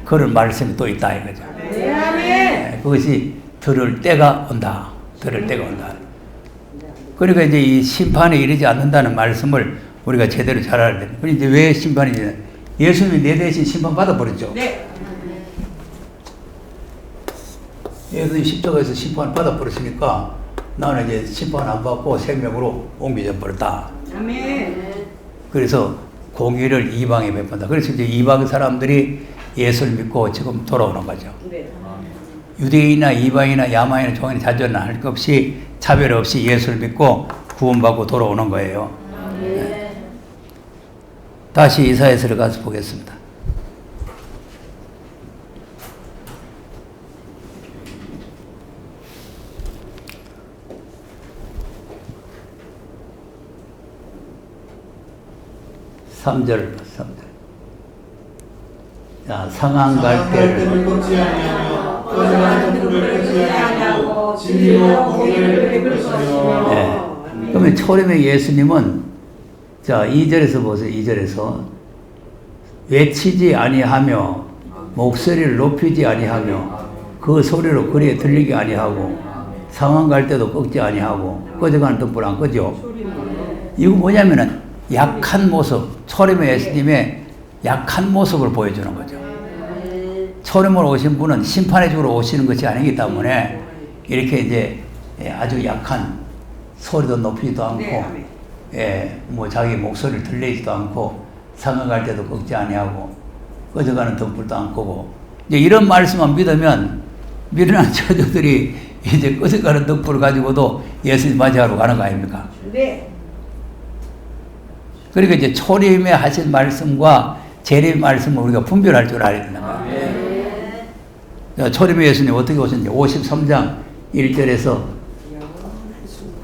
그런 말씀이 또 있다 이거죠. 네, 그것이 들을 때가 온다. 들을 때가 온다. 그러니까 이제 이 심판에 이르지 않는다는 말씀을 우리가 제대로 잘 알아야 됩니다. 그런데 왜 심판이냐? 예수님이 내 대신 심판 받아버렸죠. 네. 예수님이 십자가에서 심판 받아버렸으니까 나는 이제 심판 안 받고 생명으로 옮겨져 버렸다. 아멘. 그래서 공의를 이방에 베푼다. 그래서 이제 이방 사람들이 예수를 믿고 지금 돌아오는 거죠. 네. 유대인이나 이방이나 야만이나 종이나 자전이나 할 것 없이 차별 없이 예수를 믿고 구원받고 돌아오는 거예요. 네. 다시 이사야서를 가서 보겠습니다. 삼절 자, 상한 갈대를 걷지 아니하며 거절하는 누구를 걷지 아니하고 진리로 공의를 베풀 것이며. 네. 그러면 초림의 예수님은 자 2절에서 보세요. 2절에서 외치지 아니하며 목소리를 높이지 아니하며 그 소리로 거리에 들리게 아니하고 상한 갈대도 꺾지 아니하고 꺼져가는 등불 안 꺼져. 이거 뭐냐면은 약한 모습, 초림의 예수님의 약한 모습을 보여주는 거죠. 초림으로 오신 분은 심판의 주로 오시는 것이 아니기 때문에 이렇게 이제 아주 약한 소리도 높이지도 않고, 뭐 자기 목소리를 들리지도 않고 상응할 때도 꺾지 아니하고 꺼져가는 등불도 안 끄고, 이제 이런 말씀만 믿으면 미련한 처조들이 이제 꺼져가는 등불을 가지고도 예수님 맞이하러 가는 거 아닙니까? 네. 그러니까 이제 초림에 하신 말씀과 재림의 말씀을 우리가 분별할 줄 알아야 된다. 초림의 예수님 어떻게 오셨는지 53장 1절에서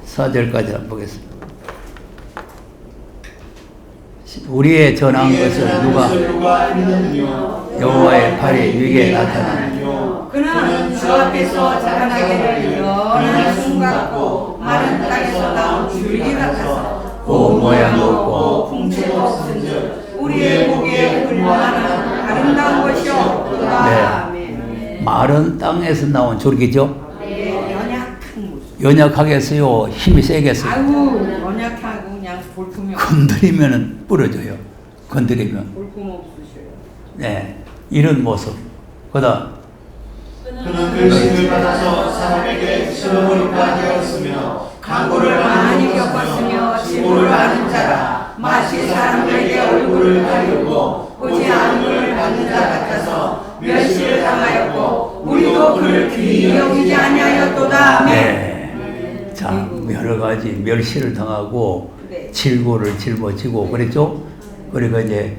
4절까지 한번 보겠습니다. 우리의 전한 것을 누가 믿느뇨? 여호와의 팔이 위에 나타나느뇨? 그는 주 앞에서 자라나기를 연한 순 같고 마른 땅에서 나온 줄기 같아서 고 모양도 없고 풍채도 없은즉 우리의 보기에 훌륭한 아름다운 것이요. 네. 마른 땅에서 나온 줄기죠. 연약한 모습. 연약하겠어요? 힘이 세겠어요? 아이고 연약하고 그냥 볼품이 건드리면 부러져요. 건드리면. 볼품 없으셔요. 네. 이런 모습. 그다음 그는 글씨를 받아서 사람에게 실어버릴까 되었으며 강고를 많이 겪었으며 지고를 아는 자라 마치 사람들에게 얼굴을 가리고 보지 않은 걸 받는 자 같아서 멸시를 당하였고 우리도 그를 귀히 여기지 아니하였도다. 네. 자, 여러 가지 멸시를 당하고 질고를 짊어지고 그랬죠? 그러니까 이제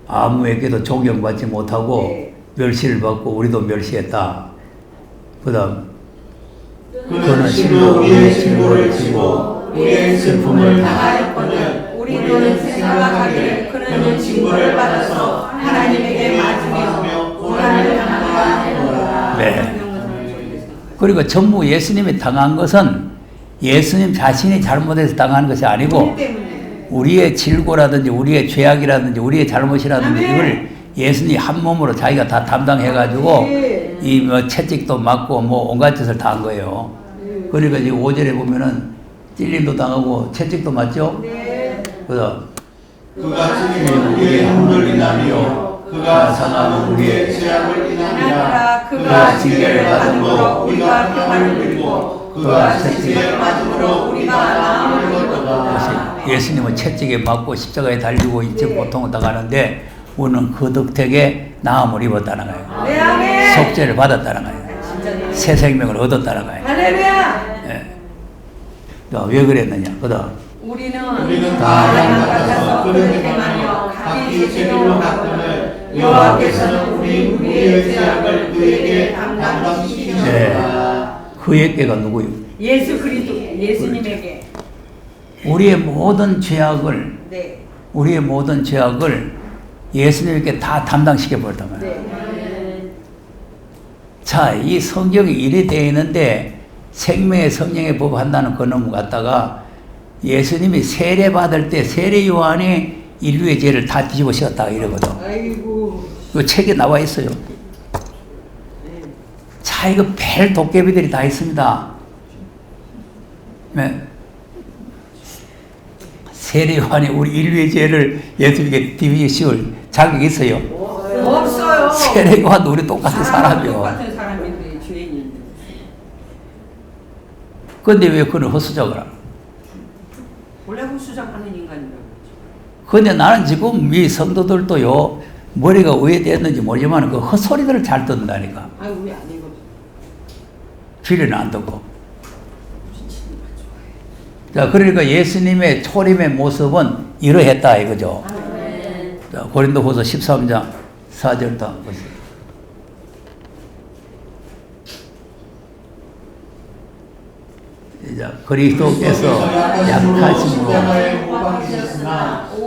아무에게도 존경받지 못하고 멸시를 받고 우리도 멸시했다. 그다음 그는 실로 우리의 질고를 지고 우리의 슬픔을 당하였거늘 우리는 생각하기를 그는 징벌을 받아서 하나님에게 맞으며 고난을 당하였노라. 네. 그리고 전부 예수님이 당한 것은 예수님 자신이 잘못해서 당하는 것이 아니고 우리의 질고라든지 우리의 죄악이라든지 우리의 잘못이라든지 이걸 예수님이 한 몸으로 자기가 다 담당해가지고 이 뭐 채찍도 맞고 뭐 온갖 짓을 다 한 거예요. 그러니까 이제 5절에 보면은 찔림도 당하고 채찍도 맞죠? 그래서 그가 찔림은 우리의 hum을 인하며 그가 상함은 우리의 죄악을 인하니라. 그가 징계를 받음으로 우리가 평안을 누리고 그가 채찍에 맞음으로 우리가 나음을 얻었다. 예수님은 채찍에 맞고 십자가에 달리고 이제 고통을 당하는데 우리는 그 덕택에 나음을 입었다는 거예요. 속죄를 받았다는 거예요. 새 생명을 얻었다는 거예요. 할렐루야. 네. 자, 왜 그랬느냐? 그다음 우리는 다 양 같아서 그릇 행하며 각기 제길로 갔거늘 여호와께서는 우리의 죄악을 그에게 담당시키시니라. 네. 그에게가 누구요? 예수 그리스도 예수님에게. 우리의 모든 죄악을 네. 우리의 모든 죄악을 예수님께 다 담당시켜 버렸단 말이에요. 네. 자, 이 성경이 이래 되어 있는데 생명의 성령의 법 한다는 그놈 갖다가 예수님이 세례 받을 때 세례 요한이 인류의 죄를 다 뒤집어 씌웠다 이러거든. 아이고. 그 책에 나와 있어요. 자, 이거 별 도깨비들이 다 있습니다. 네. 세례 요한이 우리 인류의 죄를 예수님께 뒤집어 씌울 자격이 있어요. 없어요. 세례 요한 우리 똑같은 사람이요. 똑같은 사람인데 죄인인데. 근데 왜 그걸 헛수작을 하나? 원래 헛수작하는 인간이라고. 근데 나는 지금 이 성도들도요, 머리가 왜 됐는지 모르지만 그 헛소리들을 잘 듣는다니까. 아이고 왜안 읽어? 귀리는 안 듣고. 자, 그러니까 예수님의 초림의 모습은 이러했다 이거죠. 자, 고린도후서 13장 4절부터 한번 보세요. 자, 그리스도께서 약하심으로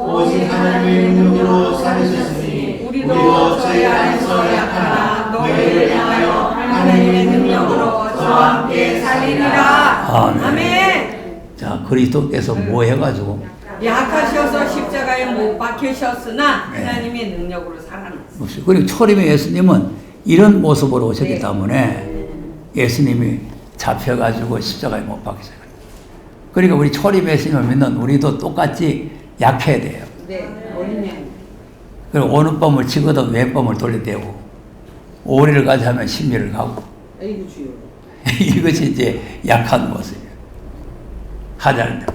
오직 하나님의 능력으로 살으셨으니 우리도 저희 안에서 약하나 너희를 향하여 하나님의 능력으로 저와 함께 살리리라. 아멘. 아멘. 자, 그리스도께서 뭐 해가지고 약하셔서 십자가에 못 박히셨으나 네. 하나님의 능력으로 살아났어요. 그리고 초림의 예수님은 이런 모습으로 오셨기 네. 때문에 예수님이 잡혀가지고 십자가에 못 박히셨어요. 그러니까 우리 초림 예수님을 믿는 우리도 똑같이 약해야 돼요. 네, 어린 양. 그리고 오는 밤을 치거든 왼밤을 돌려대고 오리를 가지 하면 심리를 가고 아이고 주여. 이것이 이제 약한 모습이에요. 하자는 대로.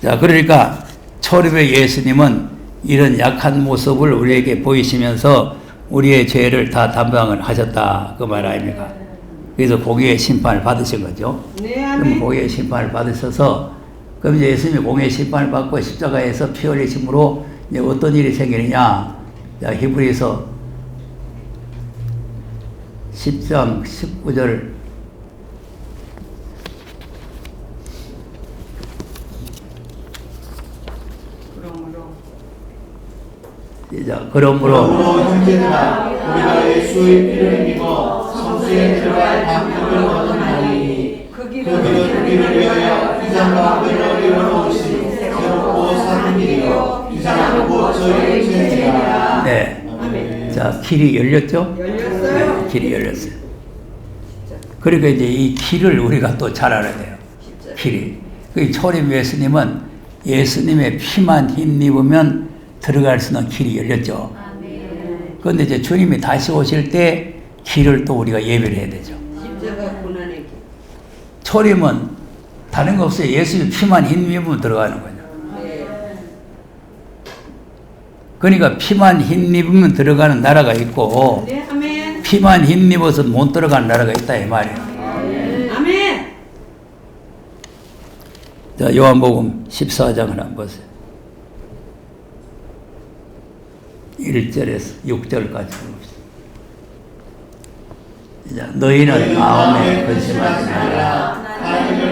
자, 그러니까 초림의 예수님은 이런 약한 모습을 우리에게 보이시면서 우리의 죄를 다 담당을 하셨다 그 말 아닙니까? 그래서 공의의 심판을 받으신 거죠. 네, 그럼 아멘. 공의의 심판을 받으셔서 그럼 이제 예수님이 공의의 심판을 받고 십자가에서 피 흘리심으로 이제 어떤 일이 생기느냐? 자, 히브리서 10장 19절 그러므로 형제들아 우리가 예수의 피를 믿어 성수에 들어갈 방법을 얻었나니 그 길은 우리를 위하여 비장과 뼈를 열어놓으시니 새롭고 사는 길이요 비장은 곧 저희의 죄니라. 네. 자, 길이 열렸죠? 열렸어요. 네, 길이 열렸어요. 그러니까 이제 이 길을 우리가 또 잘 알아야 돼요. 길이. 그 초림 예수님은 예수님의 피만 힘입으면 들어갈 수 있는 길이 열렸죠. 그런데 이제 주님이 다시 오실 때 길을 또 우리가 예배를 해야 되죠. 십자가 고난의 길. 초림은 다른 거 없어요. 예수님 피만 힘입으면 들어가는 거죠. 네. 그러니까 피만 힘입으면 들어가는 나라가 있고 네, 아멘. 피만 힘입어서 못 들어가는 나라가 있다 이 말이에요. 아멘. 자, 요한복음 14장을 한번 보세요. 1절에서 6절까지 봅시다. 자, 너희는 마음에 근심하지 말라.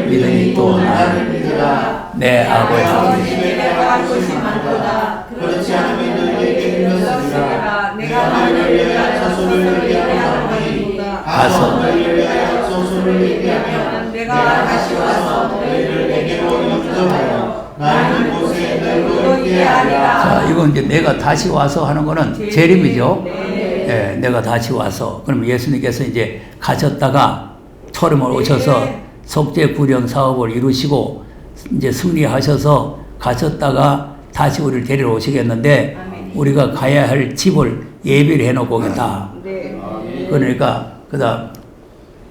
믿으니 또 나를 믿으라. 내 아버지 집에 갈 곳이 많도다. 그렇지 않으면 너희에게 일렀으리라. 내가 너희를 위하여 저소를 얘기하노니 가서 너희를 위하여 저소를 얘기하면 내가 다시 와서 너희를 내게로 영접하여 나는 곳에 너희로 있게 하리라. 자, 이건 이제 내가 다시 와서 하는 거는 재림이죠. 예, 내가 다시 와서. 그럼 예수님께서 이제 가셨다가 초림을 오셔서 속죄 구령 사업을 이루시고 이제 승리하셔서 가셨다가 다시 우리를 데리러 오시겠는데 우리가 가야 할 집을 예비를 해놓고 오겠다. 그러니까 그다음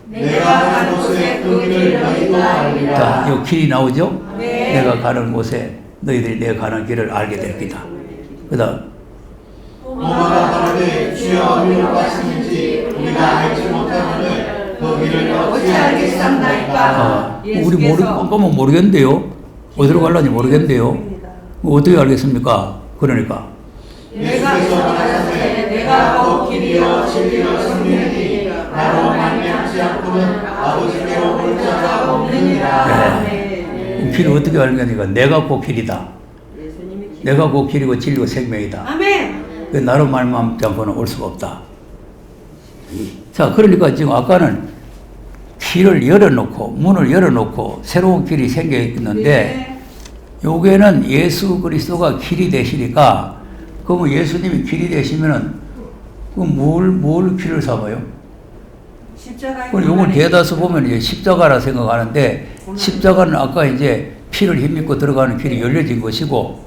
내가 가는 곳에 그 길을 너희도 알리라. 자, 이 길이 나오죠? 내가 가는 곳에 너희들이 내가 가는 길을 알게 될 거다. 그다음 도마가 가로되 주여 어디로 가시는지 우리가 알지 못하거늘 이를 어찌하게 쌈나이까. 우리 깜깜은 모르겠는데요. 어디로 갈런지 모르겠는데요. 어떻게 알겠습니까? 그러니까 예수께서 말하시되 내가 곧 길이요 진리요 생명이니 나로 말미암지 않고는 아버지께로 올 자가 없느니라. 길을 어떻게 알겠니까? 내가 곧 길이다. 내가 곧 길이고 진리고 생명이다. 아멘. 그 나로 말미암지 않고는 올 수가 없다. 자, 그러니까 지금 아까는 길을 열어놓고 문을 열어놓고 새로운 길이 생겨 있는데 요게는 예수 그리스도가 길이 되시니까 그러면 예수님이 길이 되시면은 뭘 길을 삼아요? 십자가에 그럼 요걸 대다수 보면 이제 십자가라 생각하는데 십자가는 아까 이제 피를 힘입고 들어가는 길이 열려진 것이고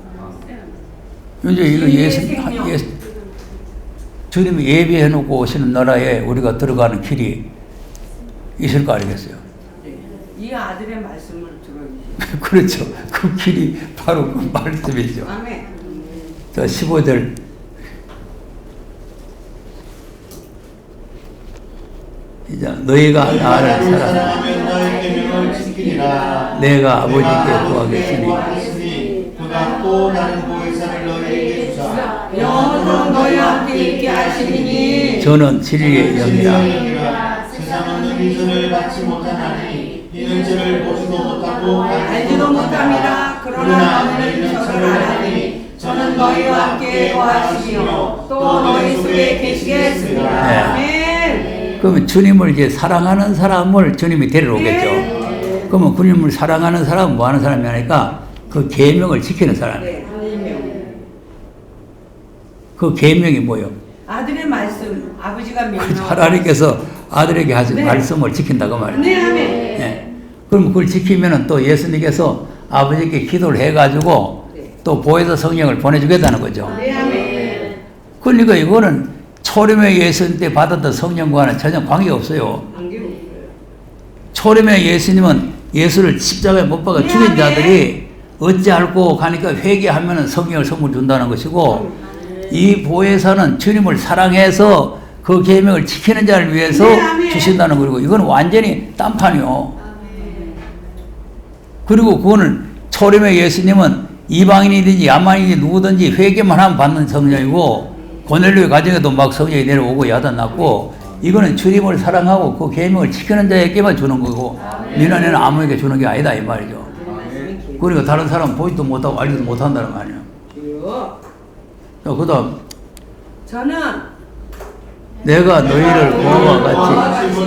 이제 이거 주님이 예비해 놓고 오시는 나라에 우리가 들어가는 길이 있을 거 아니겠어요? 이 아들의 말씀을 들어주시오. 그렇죠. 그 길이 바로 그 말씀이죠. 아멘. 자, 15절. 이제 너희가 나를 사랑하면 나의 계명을 지키리라. 내가 아버지께 구하겠으니 그가 또 다른 보혜사를 너희에게 주사 영원토록 너희와 함께 있게 하시리니 저는 진리의 영이라. 세상은 이 저를 받지 못하나니 이는 저를 보지도 못하고 알지도 못함이라. 그러나 너희는 저를 아나니 저는 너희와 함께 거하시며 또 너희 속에 계시겠으리라. 네. 아멘. 그러면 주님을 이제 사랑하는 사람을 주님이 데리러 오겠죠. 그러면 주님을 사랑하는 사람은 뭐 하는 사람이 아니까 그 계명을 지키는 사람이에요. 그 계명이 뭐예요? 아들의 말씀, 아버지가 명령. 하나님께서 아들에게 하신 네. 말씀을 지킨다고 말이에요. 네, 아멘. 네. 그럼 그걸 지키면은 또 예수님께서 아버지께 기도를 해가지고 또 보혜사 성령을 보내주겠다는 거죠. 네, 아멘. 그러니까 이거는 초림의 예수님 때 받았던 성령과는 전혀 관계가 없어요. 초림의 예수님은 예수를 십자가에 못 박아 네, 죽인 아멘. 자들이 어찌할꼬 가니까 회개하면 성령을 선물 준다는 것이고 이 보혜사는 주님을 사랑해서 그 계명을 지키는 자를 위해서 네, 아멘. 주신다는 거고 이건 완전히 딴판이요. 그리고 그거는 초림의 예수님은 이방인이든지 야만인이든지 누구든지 회개만 하면 받는 성령이고 고넬료의 가정에도 막 성령이 내려오고 야단났고 이거는 주님을 사랑하고 그 계명을 지키는 자에게만 주는 거고 니네는 아무에게 주는 게 아니다 이 말이죠. 그러니까 다른 사람은 보지도 못하고 알지도 못한다는 거 아니에요. 자, 그 다음 저는 내가 너희를 구하와 같이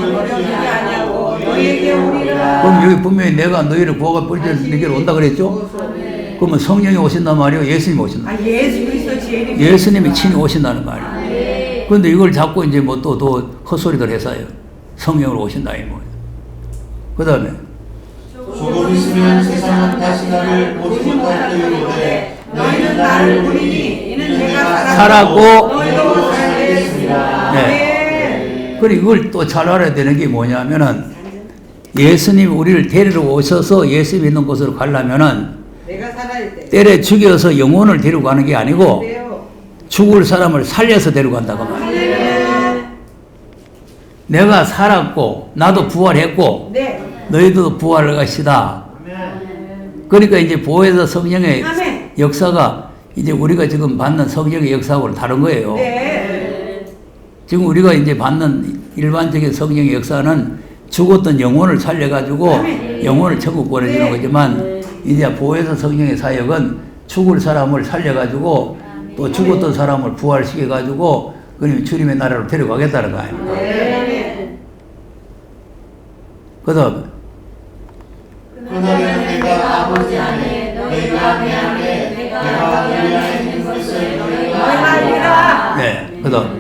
너희에게 오리라. 그럼 여기 분명히 내가 너희를 구하가 뿌리지 내게로 온다 그랬죠? 그러면 성령이 오신단 말이에요? 예수님이 오신다. 아, 예수 그리스도 제일이 예수님이 친히 오신다는 말이에요. 그런데 이걸 자꾸 이제 뭐 또 헛소리들 해서요. 성령으로 오신다 이 뭐예요. 그 다음에 조금 있으면 세상은 다시 나를 보지 못할 터이로되 너희는 나를 부리니 이는 내가 살았고 너희도 살겠습니다. 네. 그리고 이걸 또 잘 알아야 되는 게 뭐냐면은 예수님 우리를 데리러 오셔서 예수 믿는 곳으로 가려면은 내가 살아야 돼. 때려 죽여서 영혼을 데리고 가는 게 아니고 그래요. 죽을 사람을 살려서 데려간다고 말이에요. 내가 살았고 나도 부활했고 네. 너희도 부활할 것이다. 그러니까 이제 보혜사 성령의 아멘. 역사가 이제 우리가 지금 받는 성령의 역사하고는 다른 거예요. 네. 지금 우리가 이제 받는 일반적인 성령의 역사는 죽었던 영혼을 살려가지고 아멘. 영혼을 천국 보내주는 네. 거지만 이제 보혜사 성령의 사역은 죽을 사람을 살려가지고 또 죽었던 사람을 부활시켜가지고 그러면 주님의 나라로 데려가겠다는 거 아닙니까? 네. 그 다음 그날에는 내가 아버지 안에 너희가 내 안에 내가 너희 안에 있는 것을 너희가 알리라. 네, 그 다음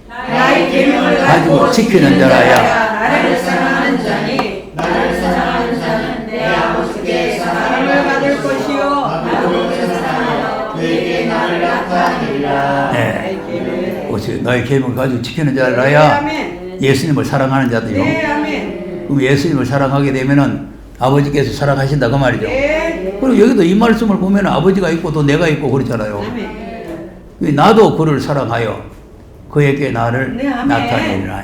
나의 계명을 가지고 지키는 자라야 나를 사랑하는 자니 나를 사랑하는 자는 내 아버지께 사랑을 받을 것이요. 나도 사랑하여 너에게 나를 나타내리라. 네, 그렇지. 너의 계명을 가지고 지키는 자라야 아멘. 예수님을 사랑하는 자들이요. 네, 아멘. 그럼 예수님을 사랑하게 되면은 아버지께서 사랑하신다 그 말이죠. 네. 그리고 여기도 이 말씀을 보면 아버지가 있고 또 내가 있고 그렇잖아요. 아멘. 나도 그를 사랑하여 그에게 나를 네, 아멘. 나타내리라.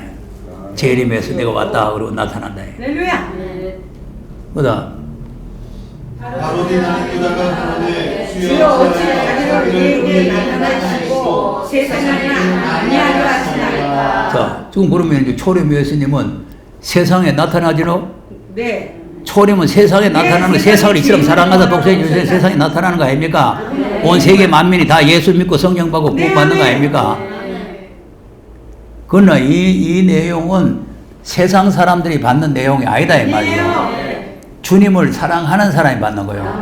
재림에서 내가 왔다 그러고 나타난다. 할렐루야. 그다음 바로디 나는 유다가 가로되 주여 어찌 자기를 우리에게 나타나시고 세상에는 아니하려 하시나이까. 자, 지금 그러면 이제 초림 예수님은 세상에 나타나지로 네. 초림은 세상에 나타나는 거, 세상을 이처럼 사랑하사 독생해 주신 세상에 나타나는 거 아닙니까? 온 세계 만민이 다 예수 믿고 성령 받고 구원 받는 거 아닙니까? 그러나 이 내용은 세상 사람들이 받는 내용이 아니다 이 말이에요. 주님을 사랑하는 사람이 받는 거예요.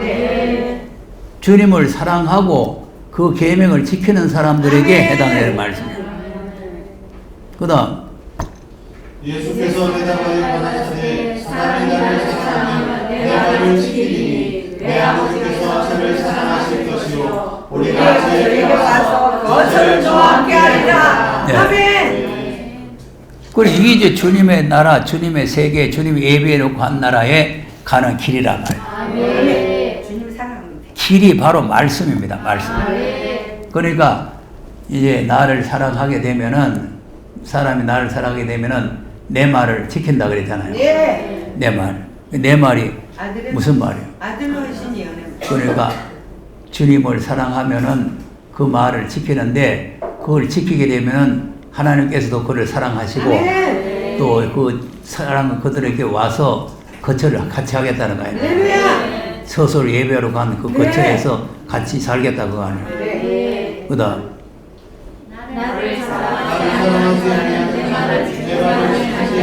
주님을 사랑하고 그 계명을 지키는 사람들에게 해당되는 말씀이에요. 그다음 예수께서 대답하여 가라사대 사람이 나를 사랑하면 내 말을 지키리니 내 아버지께서 저를 사랑하실 것이요 우리가 저에게 와서 거처를 저와 함께 하리라. 네. 아멘. 그리고 이게 이제 주님의 나라, 주님의 세계, 주님이 예비해 놓고 한 나라에 가는 길이란 말이에요. 아멘. 주님 사랑합니다. 길이 바로 말씀입니다. 말씀. 그러니까 이제 나를 사랑하게 되면은 사람이 나를 사랑하게 되면은 내 말을 지킨다 그랬잖아요. 네. 내 말. 내 말이 아들은 무슨 말이에요? 아들로 하시니 연애. 그러니까 주님을 사랑하면은 그 말을 지키는데 그걸 지키게 되면은 하나님께서도 그를 사랑하시고 아멘. 또 그 사랑 그들에게 와서 거처를 같이 하겠다는 거 아니에요. 할렐루야. 서서를 예배하러 간 그 거처에서 같이 살겠다 그거 아니에요. 네. 그다음 나를 사랑하지 아니하는 내 말을 지키지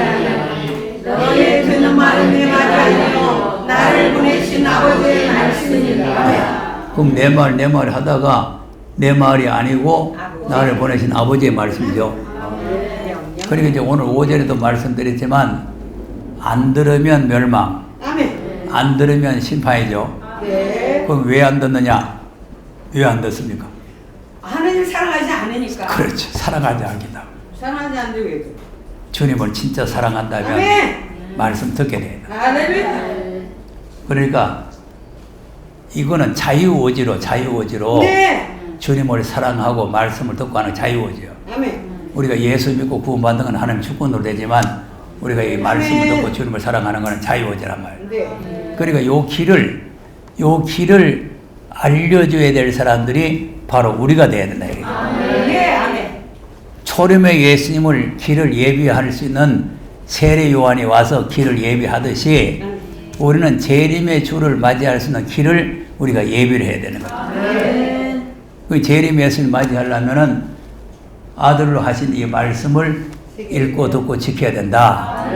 아니하니 너의 듣는 말은 내 말이 아니요 나를 보내신 아버지의 말씀이니라. 그럼 내 말 하다가 내 말이 아니고 나를 보내신 아버지의 말씀이죠. 그러니까 이제 오늘 5절에도 말씀드렸지만 안 들으면 멸망, 아멘. 안 들으면 심판이죠. 네. 그럼 왜 안 듣느냐? 왜 안 듣습니까? 하나님 사랑하지 않으니까. 그렇죠. 사랑하지 않겠다. 사랑하지 않는데 왜 그래? 주님을 진짜 사랑한다면 아멘. 말씀 듣게 됩니다. 할렐루야. 그러니까 이거는 자유의지로 네. 주님을 사랑하고 말씀을 듣고 하는 자유의지요. 아멘. 우리가 예수 믿고 구원받는 건 하나님 주권으로 되지만 우리가 이 말씀을 듣고 주님을 사랑하는 것은 자유의지란 말이에요. 네. 그러니까 요 길을 알려줘야 될 사람들이 바로 우리가 돼야 된다. 이거예요. 네. 아멘. 초림의 예수님을 길을 예비할 수 있는 세례 요한이 와서 길을 예비하듯이 우리는 재림의 주를 맞이할 수 있는 길을 우리가 예비를 해야 되는 거예요. 그 재림 예수님을 맞이하려면은 아들로 하신 이 말씀을 읽고 듣고 지켜야 된다.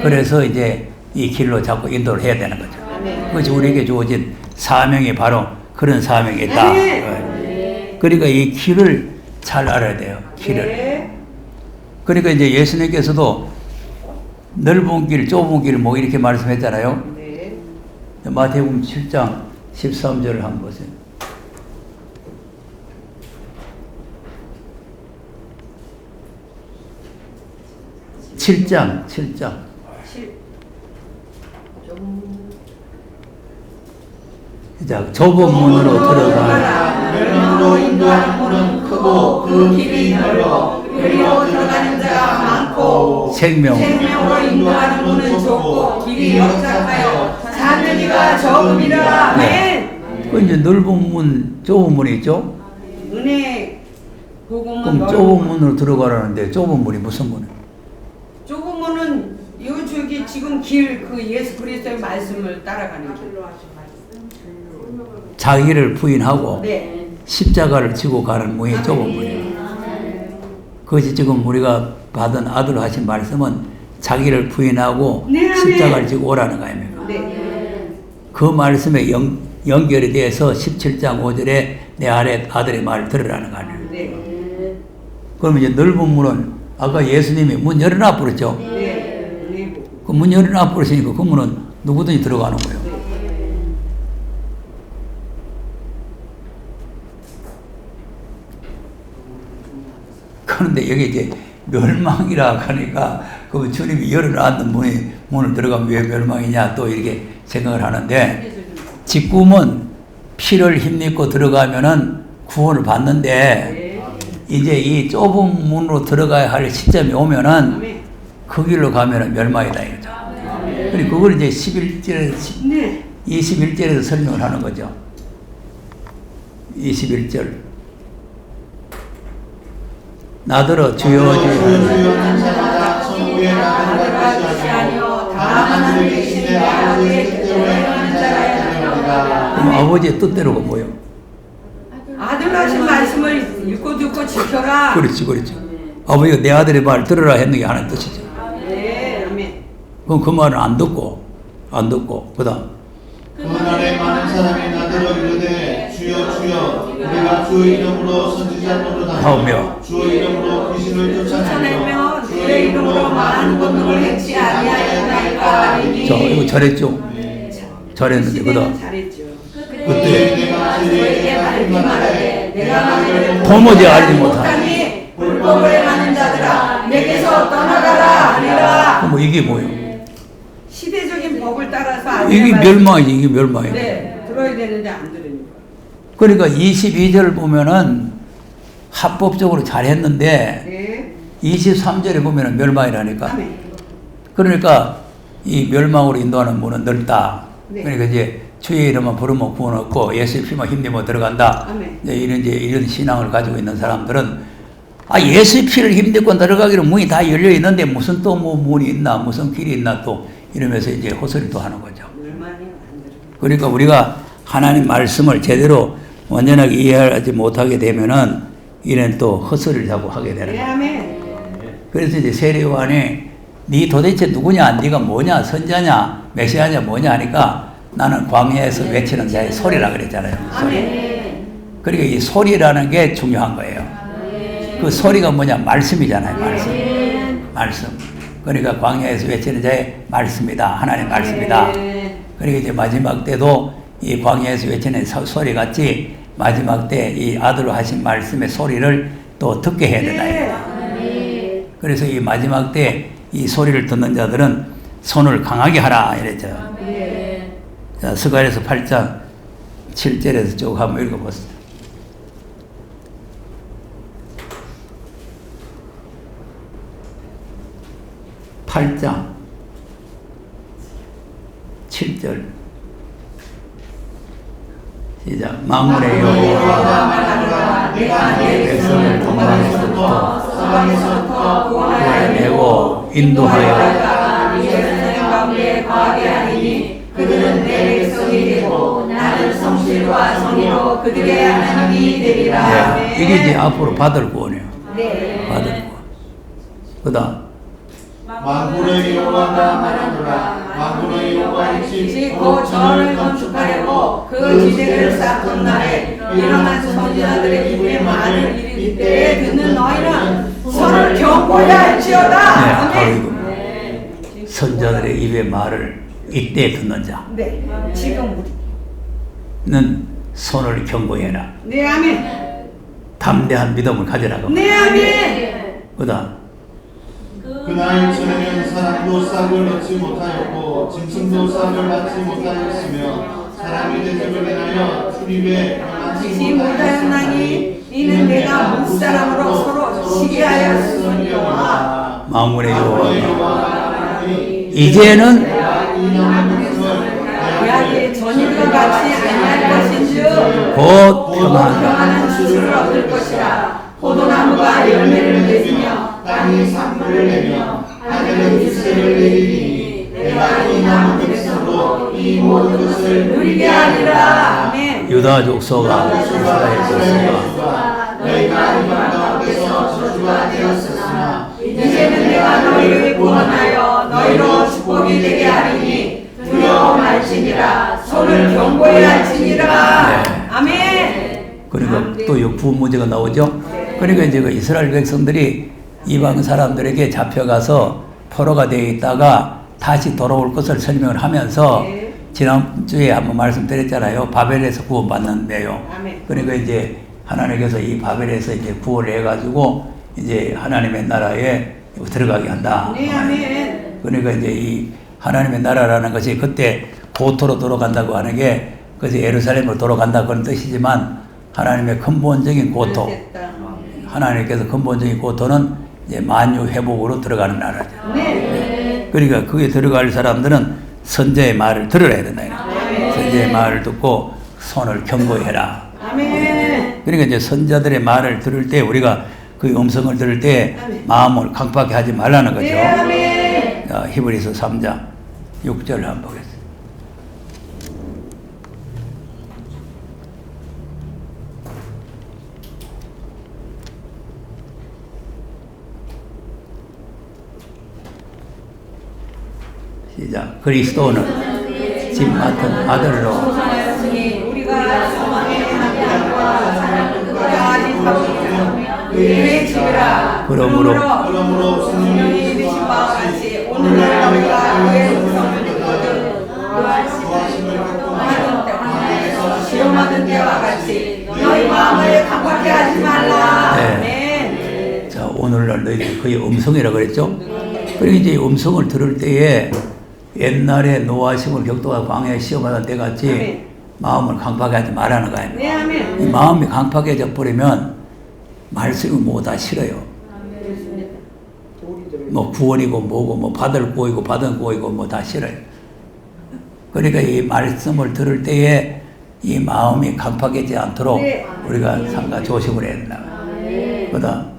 그래서 이제 이 길로 자꾸 인도를 해야 되는 거죠. 그것이 우리에게 주어진 사명이 바로 그런 사명이 있다. 그러니까 이 길을 잘 알아야 돼요. 길을. 그러니까 이제 예수님께서도 넓은 길, 좁은 길 뭐 이렇게 말씀했잖아요. 마태복음 7장 13절을 한번 보세요. 7장. 자, 좁은 문으로 들어가라. 멸망으로 인도하는 문은 크고 그 길이 넓어 그리로 들어가는 자가 많고 생명으로 인도하는 문은 좁고 길이 역작하여 사는 이가 적음이라. 아멘. 그 이제 넓은 문, 좁은 문이 있죠? 은혜 복음은 그럼 좁은 문으로 들어가라는데 좁은 문이 무슨 문이에요? 좁은 문은 요 저기 지금 길 그 예수 그리스도의 말씀을 따라가는 길. 자기를 부인하고 네. 십자가를 지고 가는 문이 좁은 문이에요. 그것이 지금 우리가 받은 아들로 하신 말씀은 자기를 부인하고 네, 십자가를 지고 오라는 거 아닙니까? 네. 그 말씀에 연결이 돼서 17장 5절에 내 아들의 말을 들으라는 거 아니에요. 네. 그러면 이제 넓은 문은 아까 예수님이 문 열어놔 부르죠. 네. 그 문 열어놔 부르시니까 그 문은 누구든지 들어가는 거예요. 그런데 여기 이제 멸망이라 하니까 그 주님이 열어놨는 문을 들어가면 왜 멸망이냐 또 이렇게 생각을 하는데 직구문 피를 힘입고 들어가면은 구원을 받는데 이제 이 좁은 문으로 들어가야 할 시점이 오면은 그 길로 가면 멸망이다 이거죠. 그리고 그걸 이제 21절에서 설명을 하는 거죠. 21절. 나더러 주여 주여 하는 자마다 천국에 나가는 것이 아니요 다만 하늘에 계신 내 아버지의 뜻대로 행하는 자가 되리라. 그럼 아버지의 뜻대로가 뭐예요? 아들 하신 말씀을 읽고 듣고 지켜라. 그렇지. 아버지가 내 아들의 말 들으라 했는 게 하나의 뜻이죠. 네, 아멘. 그럼 그 말은 안 듣고 그 다음 그날에 많은 사람이 나더러 이르되 주여 주여 우리가 주의 이름으로 선지자 노릇하며 주의 이름으로 귀신을 쫓아내며 주의 이름으로 많은 권능을 행치 아니하였나이까 하리니. 자 이거 잘했죠? 잘했는데 그 다음 잘했죠. 그때 내가 저희에게 밝히 말하되 내가 너희를 도무지 알지 못하니 못하니 불법을 행하는 자들아 내게서 떠나가라 하리라. 그럼 뭐 이게 뭐예요? 시대적인 법을 따라서 이게 멸망이지. 이게 멸망이에요. 네, 들어야 되는데 안 들으니까. 그러니까 22절을 보면은 합법적으로 잘했는데 네. 23절에 보면은 멸망이라니까. 아멘. 그러니까 이 멸망으로 인도하는 문은 넓다. 네. 그러니까 이제 주의 이름만 부르면 구원 얻고 예수의 피만 힘입어 들어간다. 아멘. 이제 이런 신앙을 가지고 있는 사람들은 예수의 피를 힘입고 들어가기로 문이 다 열려 있는데 무슨 또 뭐 문이 있나 무슨 길이 있나 또 이러면서 이제 헛소리도 하는 거죠. 그러니까 우리가 하나님 말씀을 제대로 완전하게 이해하지 못하게 되면은 이런 또 헛소리를 자꾸 하게 되는 네, 거예요. 아멘. 그래서 이제 세례요한이 네 도대체 누구냐, 네가 뭐냐, 선자냐, 메시아냐 뭐냐 하니까 나는 광야에서 외치는 자의 소리라 그랬잖아요. 소리. 아멘. 그러니까 이 소리라는 게 중요한 거예요. 그 소리가 뭐냐, 말씀이잖아요. 말씀. 그러니까 광야에서 외치는 자의 말씀이다. 하나님 말씀이다. 그러니까 이제 마지막 때도 이 광야에서 외치는 소리 같이 마지막 때 이 아들로 하신 말씀의 소리를 또 듣게 해야 된다. 그래서 이 마지막 때 이 소리를 듣는 자들은 손을 강하게 하라 이랬죠. 자, 스가랴서 8장 7절에서 쭉 한번 읽어보세요. 8장 7절 시작. 만군의 여호와가 내가 내 백성을 동방에서부터 서방에서부터 구원하여내고 인도하여 이 예루살렘 가운데 거하게 하리니 그들은 내 백성이 되고 나는 성실과 선의로 그들의 하나님이 되리라. 네, 이게 이제 앞으로 받을 구원이에요. 네. 받을 구원. 그 다음 만군의 여호와가 말하노라. 만군의 여호와이시 곧 전을 건축하려고 그 지대를 쌓던 날에 일어난 선지자들의 입에 말을 이를 때에 듣는 너희는 서를 경고해야 할지어다. 바로 아멘. 이거. 선자들의 입에 말을 이때 듣는 네, 지금 자는 손을 경고해라. 네, 아멘. 담대한 믿음을 가지라고. 네, 아멘. 그 다음 그날 전에는 사람도 싹을 얻지 못하였고 짐승도 싹을 받지 못하였으며 사람이 대접을 인하여 출입에 지시 못하였나니 이는 내가 무사람으로 서로 시기하였으니와 만군의 여호와가 이제는 그에게 전일과 같이 아니할 것인즉 곧 평안 평안한 수술을 얻을 것이라. 포도나무가 열매를 맺으며 땅이 산물을 내며 하늘은 잎새를 내리니 내가 이 남은 백성으로 이 모든 것을 누리게 하리라. 아멘. 유다 족속아 이스라엘 족속아 너희가 이방 가운데서 저주가 되었으나 이제는 내가 너희를 구원하여 너희로 축복이 되게 하리니 두려워 말지니라. 손을 경고해 할지니라. 네. 아멘. 그러니까 또 역부분 문제가 나오죠. 그러니까 이제 그 이스라엘 백성들이 이방 사람들에게 잡혀가서 포로가 되어 있다가 다시 돌아올 것을 설명을 하면서 네. 지난주에 한번 말씀드렸잖아요. 바벨에서 구원받는 내용. 아멘. 그러니까 이제 하나님께서 이 바벨에서 이제 구원을 해가지고 이제 하나님의 나라에 들어가게 한다. 네, 아멘. 그러니까 이제 이 하나님의 나라라는 것이 그때 고토로 돌아간다고 하는 게 그것이 예루살렘으로 돌아간다 그런 뜻이지만 하나님의 근본적인 고토, 하나님께서 근본적인 고토는 이제 만유 회복으로 들어가는 나라죠. 네. 그러니까 그게 들어갈 사람들은 선자의 말을 들어야 된다. 선자의 말을 듣고 손을 견고히 해라. 그러니까 이제 선자들의 말을 들을 때 우리가 그 음성을 들을 때 마음을 강팍하게 하지 말라는 거죠. 자, 히브리서 3장 6절 한번 보겠습니다. 시작. 그리스도는 집 맡은 아들로 우리가 소망의 하나님과 사랑을 끝까지 사모하며 그의 집이라. 그러므로 성령이 이르신 바와 같이 오늘날 우리가 그의 음성을 듣거든 노하심을 하던 때와 시험하던 때와 같이 너희 마음을 강팍하게 하지 말라. 아멘. 자, 오늘날 너희들 그의 음성이라고 그랬죠? 그리고 이제 음성을 들을 때에 옛날에 노하심을 격도가 광야에 시험하던 때 같이 마음을 강팍하게 하지 말라는 거예요. 네, 아멘. 이 마음이 강팍해져 버리면 말씀을 뭐다 싫어요. 뭐 구원이고 뭐고 뭐 받을 고이고 받은 고이고 뭐 다 싫어요. 그러니까 이 말씀을 들을 때에 이 마음이 강팍해지지 않도록 우리가 상가 조심을 해야 된다. 그다음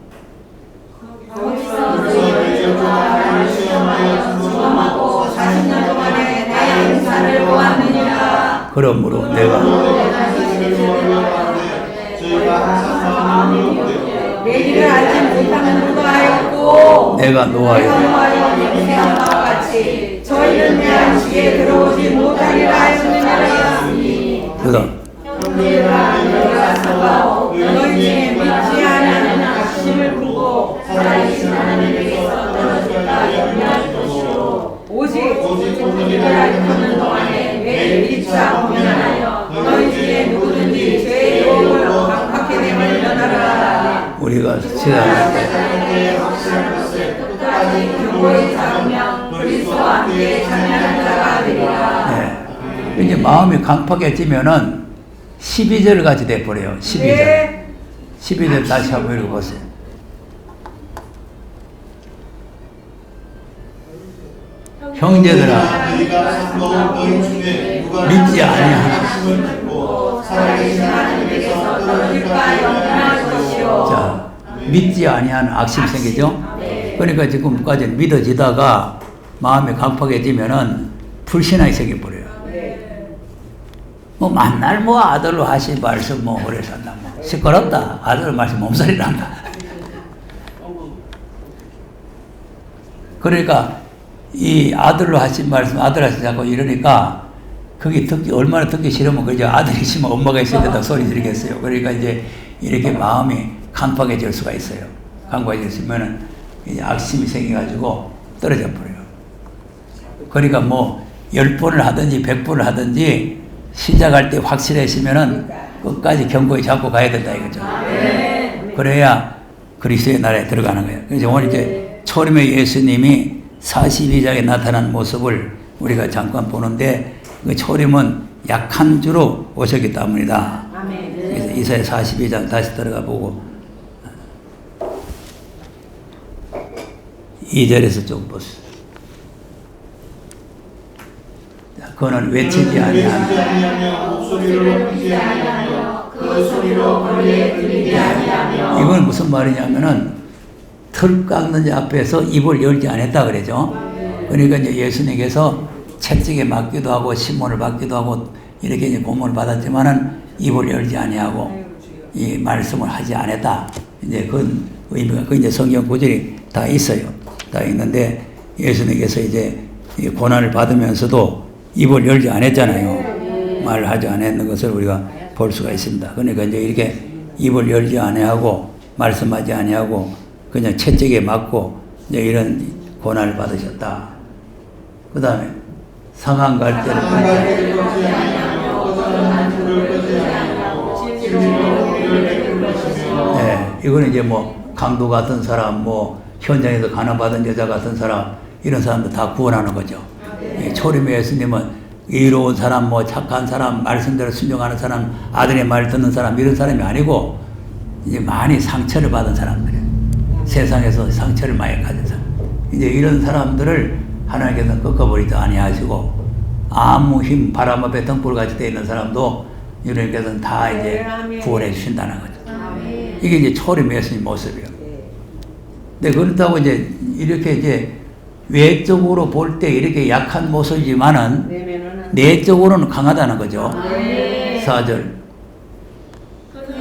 시험하고 40년 동안에 나의 행사를 보았느니라. 그러므로 내가 내 길을 알지 못하는 누가 하였고 내가 노하여 명세한 바와 같이 저희는 내 안식에 들어오지 못하리라 하였느니라. 그다음 형제들아 너희가 상가하고 너희 중에 믿지 않는 악심을 부르고 살아계신 하나님에게서 떨어졌다 염려할 것이요 오직 오늘을 알고는 동안에 매일 일차 고민하여 너희 중에 누구든지 죄의 유혹을 강팍하게 됨을 면하라. 우리가 지나갈 때 끝까지 경고히 잡으면 그리스도와 함께 참여하는 자가 되리라. 네. 이제 마음이 강팍해지면은 12절 같이 돼버려요. 12절. 12절 다시 한번 읽어보세요. 형제들아 믿지 아니하나. 살아계신 하나님에게서 떨어질까 염려할 것이요. 자, 믿지 아니하는 악심 생기죠? 그러니까 지금까지 믿어지다가 마음이 강팍해지면은 불신앙이 생겨버려요. 뭐 만날 뭐 아들로 하신 말씀 뭐 오래 산다 뭐 시끄럽다 아들 말씀 몸살이 난다. 그러니까 이 아들로 하신 말씀 아들 하신 자꾸 이러니까 그게 얼마나 듣기 싫으면 그죠. 아들이 있으면 엄마가 있을 때도 소리 지르겠어요. 그러니까 이제 이렇게 마음이 강팍해질 수가 있어요. 강팍해졌으면은 이제 악심이 생겨가지고 떨어져 버려요. 그러니까 뭐 10번을 하든지 100번을 하든지 시작할 때 확실해지면은 끝까지 견고히 잡고 가야 된다 이거죠. 그래야 그리스도의 나라에 들어가는 거예요. 그래서 오늘 이제 초림의 예수님이 42장에 나타난 모습을 우리가 잠깐 보는데 그 초림은 약한 주로 오셨기 때문이다. 그래서 이사야 42장 다시 들어가 보고 2절에서 좀 보세요. 그는 외치지 아니하며 목소리를 높이지 아니하며 그 소리로 거리에 들리지 아니하며. 이건 무슨 말이냐면은 털 깎는 자 앞에서 입을 열지 않았다 그러죠. 그러니까 이제 예수님께서 채찍에 맞기도 하고 신문을 받기도 하고 이렇게 이제 고문을 받았지만은 입을 열지 아니하고 이 말씀을 하지 않았다. 이제 그 의미가 그 이제 성경 구절이 다 있어요. 다 있는데 예수님께서 이제 이 고난을 받으면서도 입을 열지 않았잖아요. 말을 하지 않았는 것을 우리가 볼 수가 있습니다. 그러니까 이제 이렇게 입을 열지 아니하고 말씀하지 아니하고 그냥 채찍에 맞고 이제 이런 고난을 받으셨다. 그 다음에 상한 갈 때를 네, 이거는 이제 뭐 강도 같은 사람, 뭐 현장에서 가난받은 여자 같은 사람 이런 사람들 다 구원하는 거죠. 초림의 예수님은 의로운 사람, 뭐 착한 사람, 말씀대로 순종하는 사람, 아들의 말 듣는 사람 이런 사람이 아니고 이제 많이 상처를 받은 사람들이에요. 세상에서 상처를 많이 가진 사람. 이제 이런 사람들을 하나님께서는 꺾어버리지 아니하시고 아무 힘 바람 앞에 등불같이 되어 있는 사람도 주님께서는 다 이제 구원해 주신다는 거죠. 이게 이제 초림 예수님 모습이에요. 근데 그렇다고 이제 이렇게 이제 외적으로 볼 때 이렇게 약한 모습이지만은 내적으로는 강하다는 거죠. 4절.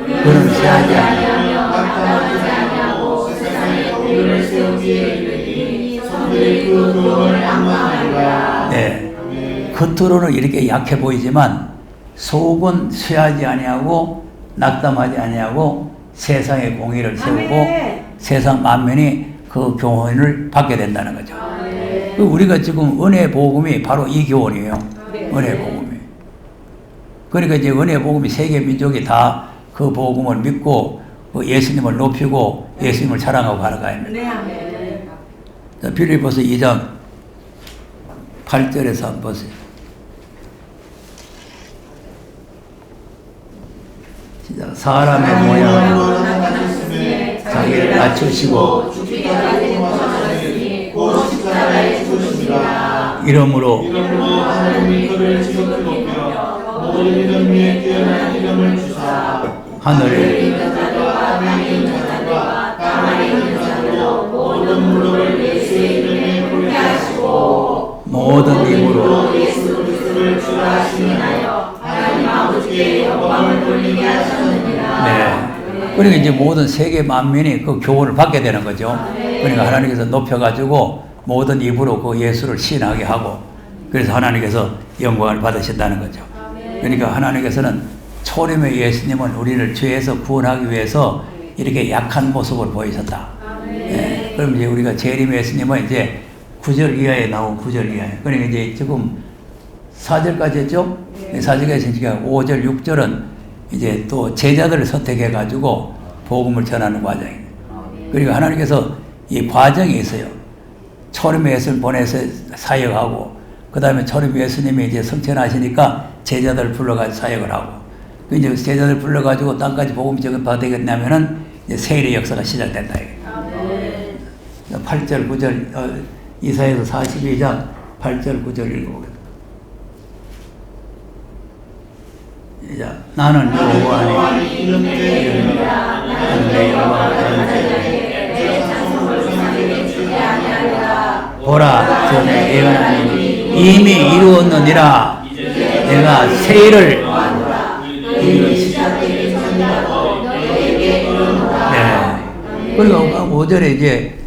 그는 세하지 아니하며 나타나지 아니하고 세상에 공의를 세우지 이르니 성들이 그 교훈을 앙망하리라. 네. 겉으로는 이렇게 약해 보이지만 속은 쇠하지 아니하고 낙담하지 아니하고 세상의 공의를 세우고 세상 만면이 그 교훈을 받게 된다는 거죠. 우리가 지금 은혜 복음이 바로 이 교훈이에요. 은혜 복음이. 그러니까 이제 은혜 복음이 세계 민족이 다 그 복음을 믿고 그 예수님을 높이고 예수님을 사랑하고 가는 거입니다. 자, 빌립보서 2장 8절에서 한번 보세요. 시작. 사람의 모양으로 나타나셨으니 자기를 낮추시고 죽기까지 도전하셨으니 곧 십자가에 죽으시리라. 이러므로 하나님이 그를 지극히 높여 모든 이름 위에 뛰어난 이름을 주사 하늘에 있는 자들과 땅에 있는 자들과 땅 아래 있는 자들로 모든 무릎을 예수의 이름에 꿇게 하시고 모든 입으로 예수 그리스도를 주라 하시나요 하나님 아버지께 영광을 돌리게 하셨느니라. 네. 그러니까 이제 모든 세계 만민이 그 교훈을 받게 되는 거죠. 그러니까 하나님께서 높여가지고 모든 입으로 그 예수를 시인하게 하고 그래서 하나님께서 영광을 받으신다는 거죠. 그러니까 하나님께서는 초림의 예수님은 우리를 죄에서 구원하기 위해서 이렇게 약한 모습을 보이셨다. 네. 그럼 이제 우리가 재림의 예수님은 이제 9절 이하에 나온 9절 이하에. 그러니까 이제 지금 4절까지 했죠? 4절까지 했으니까 5절, 6절은 이제 또 제자들을 선택해가지고 복음을 전하는 과정입니다. 그러니까 하나님께서 이 과정이 있어요. 초림의 예수를 보내서 사역하고, 그 다음에 초림의 예수님이 이제 성천하시니까 제자들을 불러가지고 사역을 하고, 이제 제자들 불러가지고 땅까지 복음 전파되겠냐면은 이제 세일의 역사가 시작된다. 8절, 9절, 이사야서 42장 8절, 9절 읽어보겠습니다. 나는 여호와니 이름이라 나는 내 영광을 다른 자에게 내 찬송을 세상에게 주지 아니하리라. 보라, 전에 예언하니 이미 이루었느니라. 내가 세일을 시작되기 전이라도 너희에게 이르노라. 네. 그러니까 5절에 이제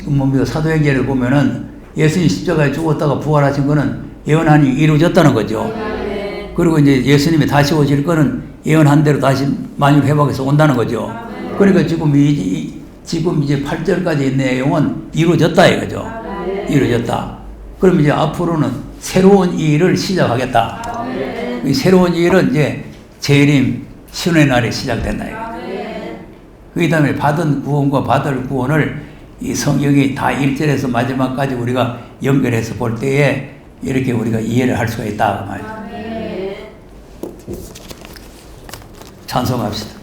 뭡니까 사도행전을 보면은 예수님 십자가에 죽었다가 부활하신 거는 예언하니 이루어졌다는 거죠. 그리고 이제 예수님이 다시 오실 거는 예언한 대로 다시 만유 회복해서 온다는 거죠. 그러니까 지금 지금 이제 8절까지 있는 내용은 이루어졌다 이거죠. 이루어졌다. 그럼 이제 앞으로는 새로운 일을 시작하겠다. 이 새로운 일은 이제 재림 신의 날이 시작된다 이거죠. 그 다음에 받은 구원과 받을 구원을 이 성경이 다 1절에서 마지막까지 우리가 연결해서 볼 때에 이렇게 우리가 이해를 할 수가 있다 그 말이죠. 찬송합시다.